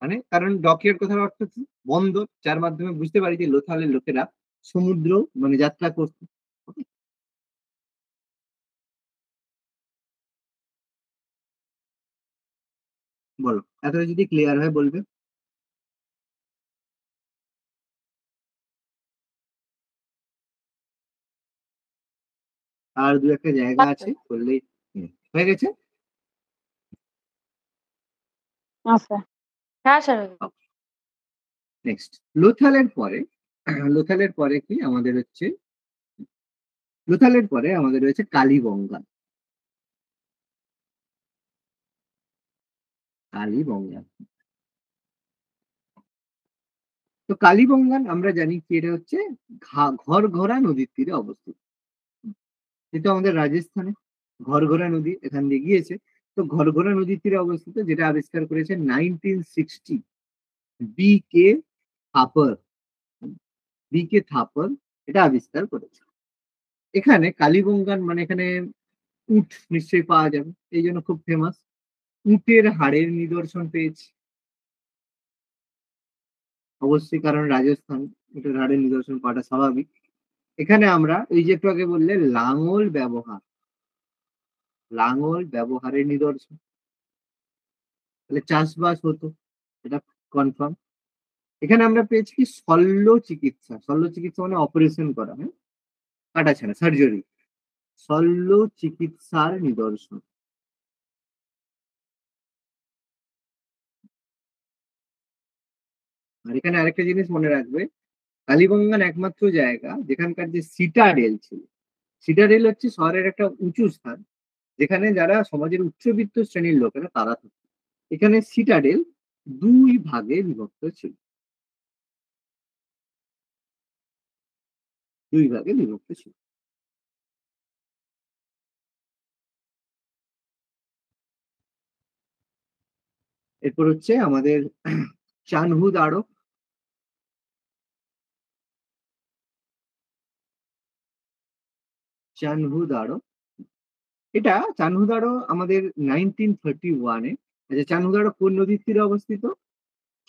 A: মানে, কারণ ডক ইয়ার্ড কথার অর্থ কি? বন্দর, যার মাধ্যমে বুঝতে পারি যে লোথালের লোকেরা সমুদ্র মানে যাত্রা করতো। Okay? বলো, এতটা যদি ক্লিয়ার হয় বলবে। আর দু একটা জায়গা আছে বললেই হয়ে গেছে।
D: হ্যাঁ স্যার।
E: হ্যাঁ স্যার।
A: নেক্সট লোথালের পরে লোথালের পরে কি আমাদের হচ্ছে লোথালের পরে আমাদের রয়েছে কালীবঙ্গা। কালীবঙ্গা, তো কালীবঙ্গান আমরা জানি কি এটা হচ্ছে ঘরঘরা নদীর তীরে অবস্থিত। যেটা আমাদের রাজস্থানে ঘরঘরা নদী এখান দিয়ে গিয়েছে। তো ঘরঘরা নদীর তীরে অবস্থিত, যেটা আবিষ্কার করেছে 1960 বি কে থাপার। বি কে থাপার এটা আবিষ্কার করেছে। এখানে কালীবঙ্গান মানে এখানে উট নিশ্চয়ই পাওয়া যাবে, এই জন্য খুব ফেমাস। উটের হাড়ের নিদর্শন পেয়েছি অবশ্যই, কারণ রাজস্থান, উটের হাড়ের নিদর্শন পাওয়াটা স্বাভাবিক। এখানে আমরা এই যে একটু আগে বললে লাঙল ব্যবহারের নিদর্শন, তাহলে চাষবাস হতো, এটা কনফার্ম। এখানে আমরা পেয়েছি কি শল্য চিকিৎসা। শল্য চিকিৎসা মানে অপারেশন করা, হ্যাঁ, কাটাছাড়া, সার্জারি। শল্য চিকিৎসার নিদর্শন। আর এখানে আরেকটা জিনিস মনে রাখবে, কালীবঙ্গান একমাত্র জায়গা যেখানকার যে সিটাডেল ছিল, সিটাডেল হচ্ছে শহরের একটা উঁচু স্থান যেখানে যারা সমাজের উচ্চবিত্ত শ্রেণীর লোকেরা তারা থাকে। এখানে সিটাডেল দুই ভাগে বিভক্ত ছিল, দুই ভাগে বিভক্ত ছিল। এরপর হচ্ছে আমাদের চানহুদাড়ো। চানহুদাড়ো, এটা চানহুদাড়ো আমাদের 1931-এ। আচ্ছা, চানহুদাড়ো কোন নদীর তীরে অবস্থিত?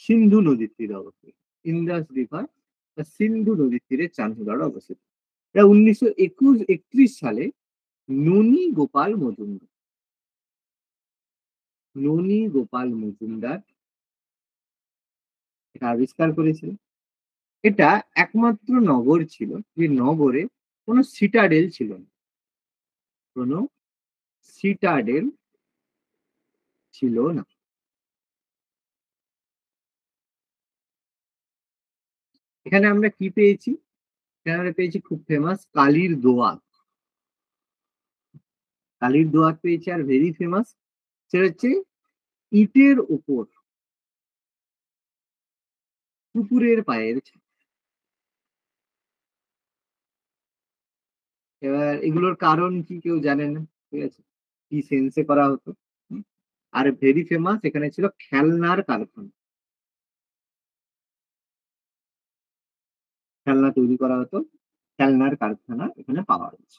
A: সিন্ধু নদীর তীরে অবস্থিত। ইন্দাস রিভার, সিন্ধু নদীর তীরে চানহুদাড়ো অবস্থিত। এটা 1931 সালে ননী গোপাল মজুমদার এটা আবিষ্কার করেছিল। এটা একমাত্র নগর ছিল যে নগরে কোনো সিটাডেল ছিল না, কোনো সিটাডেল ছিল না। এখানে আমরা কি পেয়েছি? এখানে আমরা পেয়েছি খুব ফেমাস কালীর দোয়াত। কালীর দোয়াত পেয়েছি, আর ভেরি ফেমাস সেটা হচ্ছে ইটের ওপর কুকুরের পায়ের ছাপ। এবার এগুলোর কারণ কি কেউ জানে না, ঠিক আছে, কি সেন্সে করা হতো। আর ভেরি ফেমাস এখানে ছিল খেলনার কারখানা, খেলনা তৈরি করা হতো, খেলনার কারখানা এখানে পাওয়া গেছে।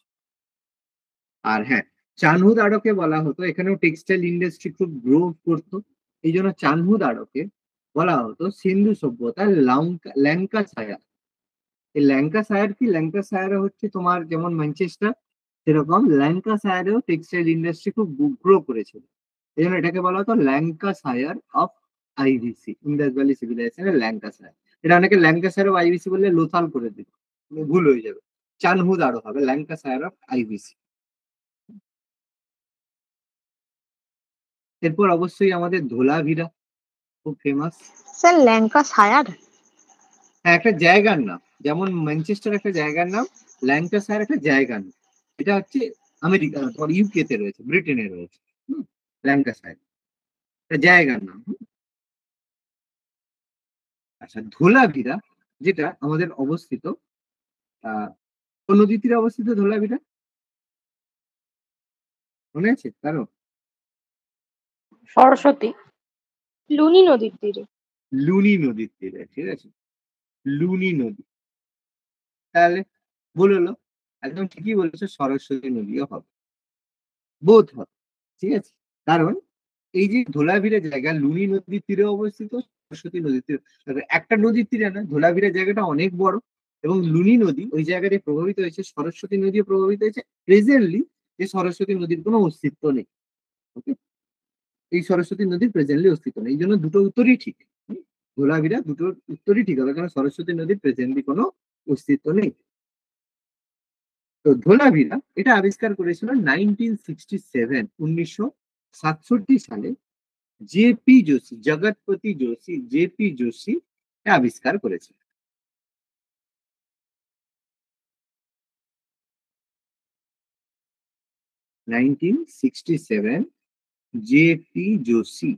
A: আর হ্যাঁ, চানহুদাড়োকে বলা হতো, এখানেও টেক্সটাইল ইন্ডাস্ট্রি খুব গ্রো করতো, এই জন্য চানহুদাড়োকে বলা হতো সিন্ধু সভ্যতার ল্যাঙ্কাশায়ার। এই ল্যাঙ্কাশায়ার কি? ল্যাঙ্কাশায়ার হচ্ছে তোমার যেমন ম্যানচেস্টার, সেরকম ল্যাঙ্কাশায়ারেও টেক্সটাইল ইন্ডাস্ট্রি খুব গ্রো করেছিল, এই জন্য এটাকে বলা হতো Lancashire of IVC, Indus valley সিভিলাইজেশনের ল্যাঙ্কাশায়ার। এটা অনেকে ল্যাঙ্কাশায়ার অফ আইভিসি বললে লোথাল করে দিত, ভুল হয়ে যাবে, চানহুদাড়ো হবে ল্যাঙ্কাশায়ার অফ আইভিসি। এরপর অবশ্যই আমাদের ধোলাভিরা খুব ফেমাস।
D: Sir Lancashire?
A: হ্যাঁ, একটা জায়গার নাম, যেমন ম্যানচেস্টার একটা জায়গার নাম, ল্যাঙ্কাশায়ার একটা জায়গার নাম। এটা হচ্ছে আমেরিকা, ইউকে তে রয়েছে, ব্রিটেনে রয়েছে। ল্যাঙ্কাশায়ার একটা জায়গার নাম। আচ্ছা, ধোলাভিরা যেটা আমাদের অবস্থিত কোন নদীর তীরে অবস্থিত ধোলাভিরা মনে আছে কারো?
E: সরস্বতী। লুনি নদীর তীরে।
A: লুনি নদীর তীরে, ঠিক আছে, লুনি নদী। তাহলে ভুল হলো, একদম ঠিকই বলেছো, সরস্বতী নদীও হবে, বোধ হবে, ঠিক আছে। কারণ এই যে ধোলাভিরা জায়গা লুনি নদীর তীরে অবস্থিত, সরস্বতী নদীর তীরে, একটা নদীর তীরে না, ধোলাভিরা জায়গাটা অনেক বড়, এবং লুনি নদী ওই জায়গাটায় প্রভাবিত হয়েছে, সরস্বতী নদীও প্রভাবিত হয়েছে। প্রেজেন্টলি যে সরস্বতী নদীর কোনো অস্তিত্ব নেই, ওকে, এই সরস্বতী নদীর প্রেজেন্টলি অস্তিত্ব নেই, এই জন্য দুটো উত্তরই ঠিক। ধোলাভিরা দুটো উত্তরই ঠিক হবে, কারণ সরস্বতী নদীর প্রেজেন্টলি কোনো অস্তিত্ব নেই। তো ধোলাভিরা এটা আবিষ্কার করেছিল 1967 সালে জেপি যোশী, জগৎপতি যোশী, জেপি যোশী আবিষ্কার করেছে। নাইনটিন 67 জেপি যোশী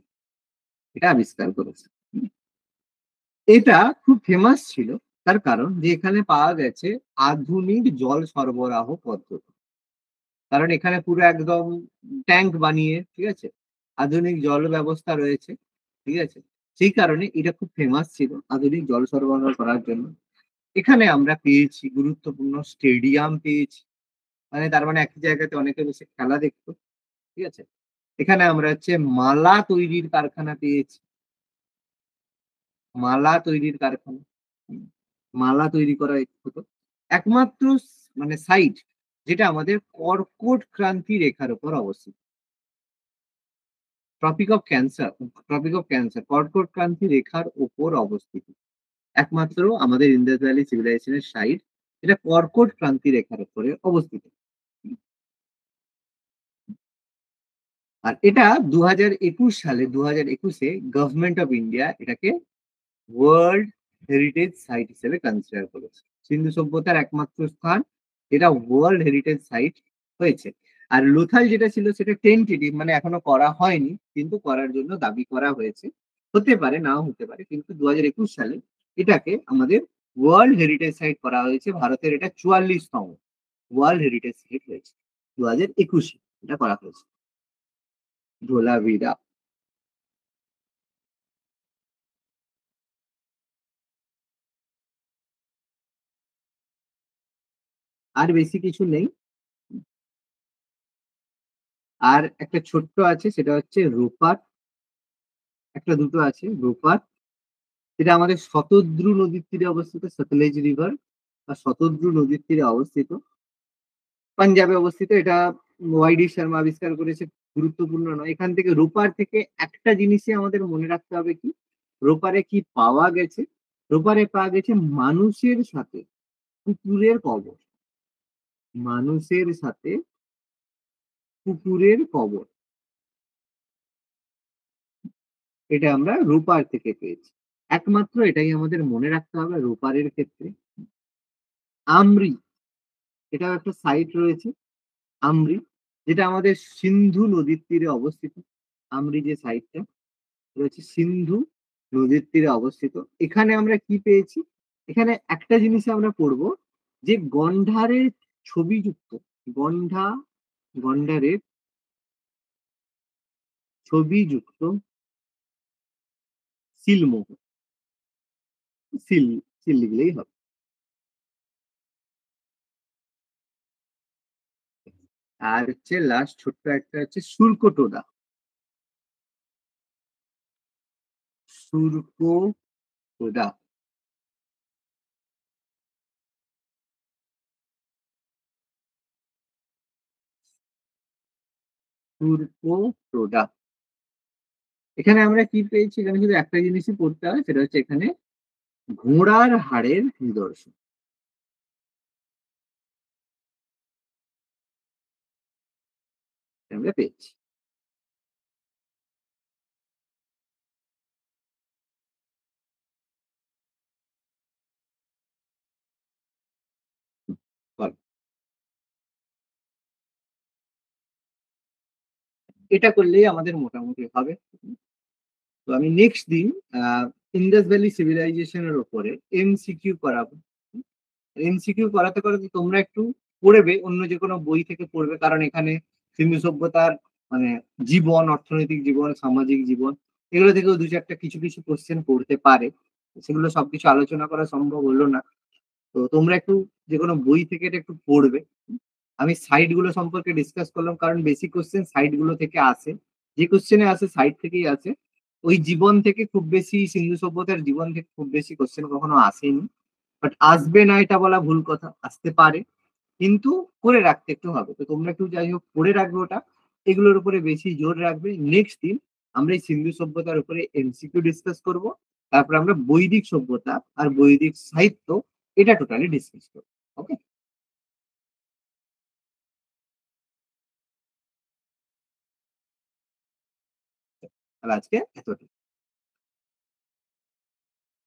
A: এটা আবিষ্কার করেছে। এটা খুব ফেমাস ছিল, তার কারণ যে এখানে পাওয়া গেছে আধুনিক জল সরবরাহ পদ্ধতি। কারণ এখানে পুরো একদম ট্যাঙ্ক বানিয়ে, ঠিক আছে, আধুনিক জল ব্যবস্থা রয়েছে, ঠিক আছে, সেই কারণে এটা খুব ফেমাস ছিল আধুনিক জল সরবরাহ করার জন্য। এখানে আমরা পেয়েছি গুরুত্বপূর্ণ স্টেডিয়াম পেয়েছি, মানে তার মানে একই জায়গাতে অনেকে বসে খেলা দেখতো, ঠিক আছে। এখানে আমরা হচ্ছে মালা তৈরির কারখানা পেয়েছি, মালা তৈরির কারখানা, হুম, মালা তৈরি করা হতো। একমাত্র মানে সাইট যেটা আমাদের কর্কট ক্রান্তি রেখার উপর অবস্থিত, ট্রপিক অফ ক্যান্সার কর্কট ক্রান্তি রেখার উপর অবস্থিত একমাত্র আমাদের ইন্দাস ভ্যালি সিভিলাইজেশনের সাইট, এটা কর্কট ক্রান্তি রেখার উপরে অবস্থিত। আর এটা 2021 সালে 2021-এ গভর্নমেন্ট অফ ইন্ডিয়া এটাকে ওয়ার্ল্ড হেরিটেজ সাইট হিসেবে কনসিডার করেছে। সিন্ধু সভ্যতার একমাত্র স্থান, এটা ওয়ার্ল্ড হেরিটেজ সাইট হয়েছে। আর লোথাল যেটা ছিল সেটা টেন্টেটিভ, মানে এখনো করা হয়নি, কিন্তু করার জন্য দাবি করা হয়েছে, হতে পারে নাও হতে পারে, কিন্তু 2021 সালে এটাকে আমাদের ওয়ার্ল্ড হেরিটেজ সাইট করা হয়েছে। ভারতের এটা 44তম ওয়ার্ল্ড হেরিটেজ সাইট হয়েছে 2021-এ এটা করা হয়েছে। ধোলাভিরা। আর বেশি কিছু নেই। আর একটা ছোট্ট আছে, সেটা হচ্ছে রূপার, একটা দুটো আছে রূপার, যেটা আমাদের শতদ্রু নদীর তীরে অবস্থিত, সতলেজ রিভার বা শতদ্রু নদীর তীরে অবস্থিত, পাঞ্জাবে অবস্থিত। এটা ওয়াইডি শর্মা আবিষ্কার করেছে, গুরুত্বপূর্ণ নয়। এখান থেকে রূপার থেকে একটা জিনিসই আমাদের মনে রাখতে হবে, কি রূপারে কি পাওয়া গেছে? রূপারে পাওয়া গেছে মানুষের সাথে কুকুরের কবর, মানুষের সাথে কুকুরের কবর, এটা আমরা রূপার থেকে পেয়েছি। একমাত্র এটাই আমাদের মনে রাখতে হবে রূপারের ক্ষেত্রে। আমরি, এটাও একটা সাইট রয়েছে, আমরি, যেটা আমাদের সিন্ধু নদীর তীরে অবস্থিত। আমরি যে সাইটটা রয়েছে সিন্ধু নদীর তীরে অবস্থিত। এখানে আমরা কি পেয়েছি? এখানে একটা জিনিস আমরা পড়ব, যে গন্ডারের ছবিযুক্ত, গন্ডা গন্ডারের ছবিযুক্ত সিলমোহর, সিল, সিল লিখলেই হবে। আর হচ্ছে লাস্ট ছোট্ট একটা হচ্ছে সুরকোটোডা, সুরকোটোডা, সুরকোটোডা। এখানে আমরা কি পেয়েছি? এখানে শুধু একটা জিনিসই পড়তে হয়, সেটা হচ্ছে এখানে ঘোড়ার হাড়ের নিদর্শন আমরা পেয়েছি। বল। এটা করলেই আমাদের মোটামুটি হবে। তো আমি নেক্সট দিন ইন্দাস ভ্যালি সিভিলাইজেশনের উপরে এমসিকিউ করাবো। এমসিকিউ করাতে করাতে তোমরা একটু পড়বে, অন্য যে কোনো বই থেকে পড়বে, কারণ এখানে সিন্ধু সভ্যতার মানে জীবন, অর্থনৈতিক জীবন, সামাজিক জীবন, এগুলো থেকেও দু চারটা কিছু কিছু কোশ্চেন পড়তে পারে। সেগুলো সবকিছু আলোচনা করা সম্ভব হলো না, তো তোমরা একটু যে কোনো বই থেকে এটা একটু পড়বে। আমি সাইট গুলো সম্পর্কে ডিসকাস করলাম, কারণ বেসিক কোশ্চেন সাইট গুলো থেকে আসে, যে কোশ্চেনে আসে সাইট থেকেই আসে। ওই জীবন থেকে খুব বেশি, সিন্ধু সভ্যতার জীবন থেকে খুব বেশি কোশ্চেন কখনো আসেনি। বাট আসবে না এটা বলা ভুল কথা, আসতে পারে, কিন্তু করে রাখতে একটু হবে। তো তোমরা একটু যাই হোক করে রাখবে ওটা, এগুলোর উপরে বেশি জোর রাখবে। নেক্সট দিন আমরা এই সিন্ধু সভ্যতার উপরে এমসিকিউ ডিসকাস করব, তারপর আমরা বৈদিক সভ্যতা আর বৈদিক সাহিত্য এটা টোটালি ডিসকাস করবো। ওকে। আর আজকে এতটাই।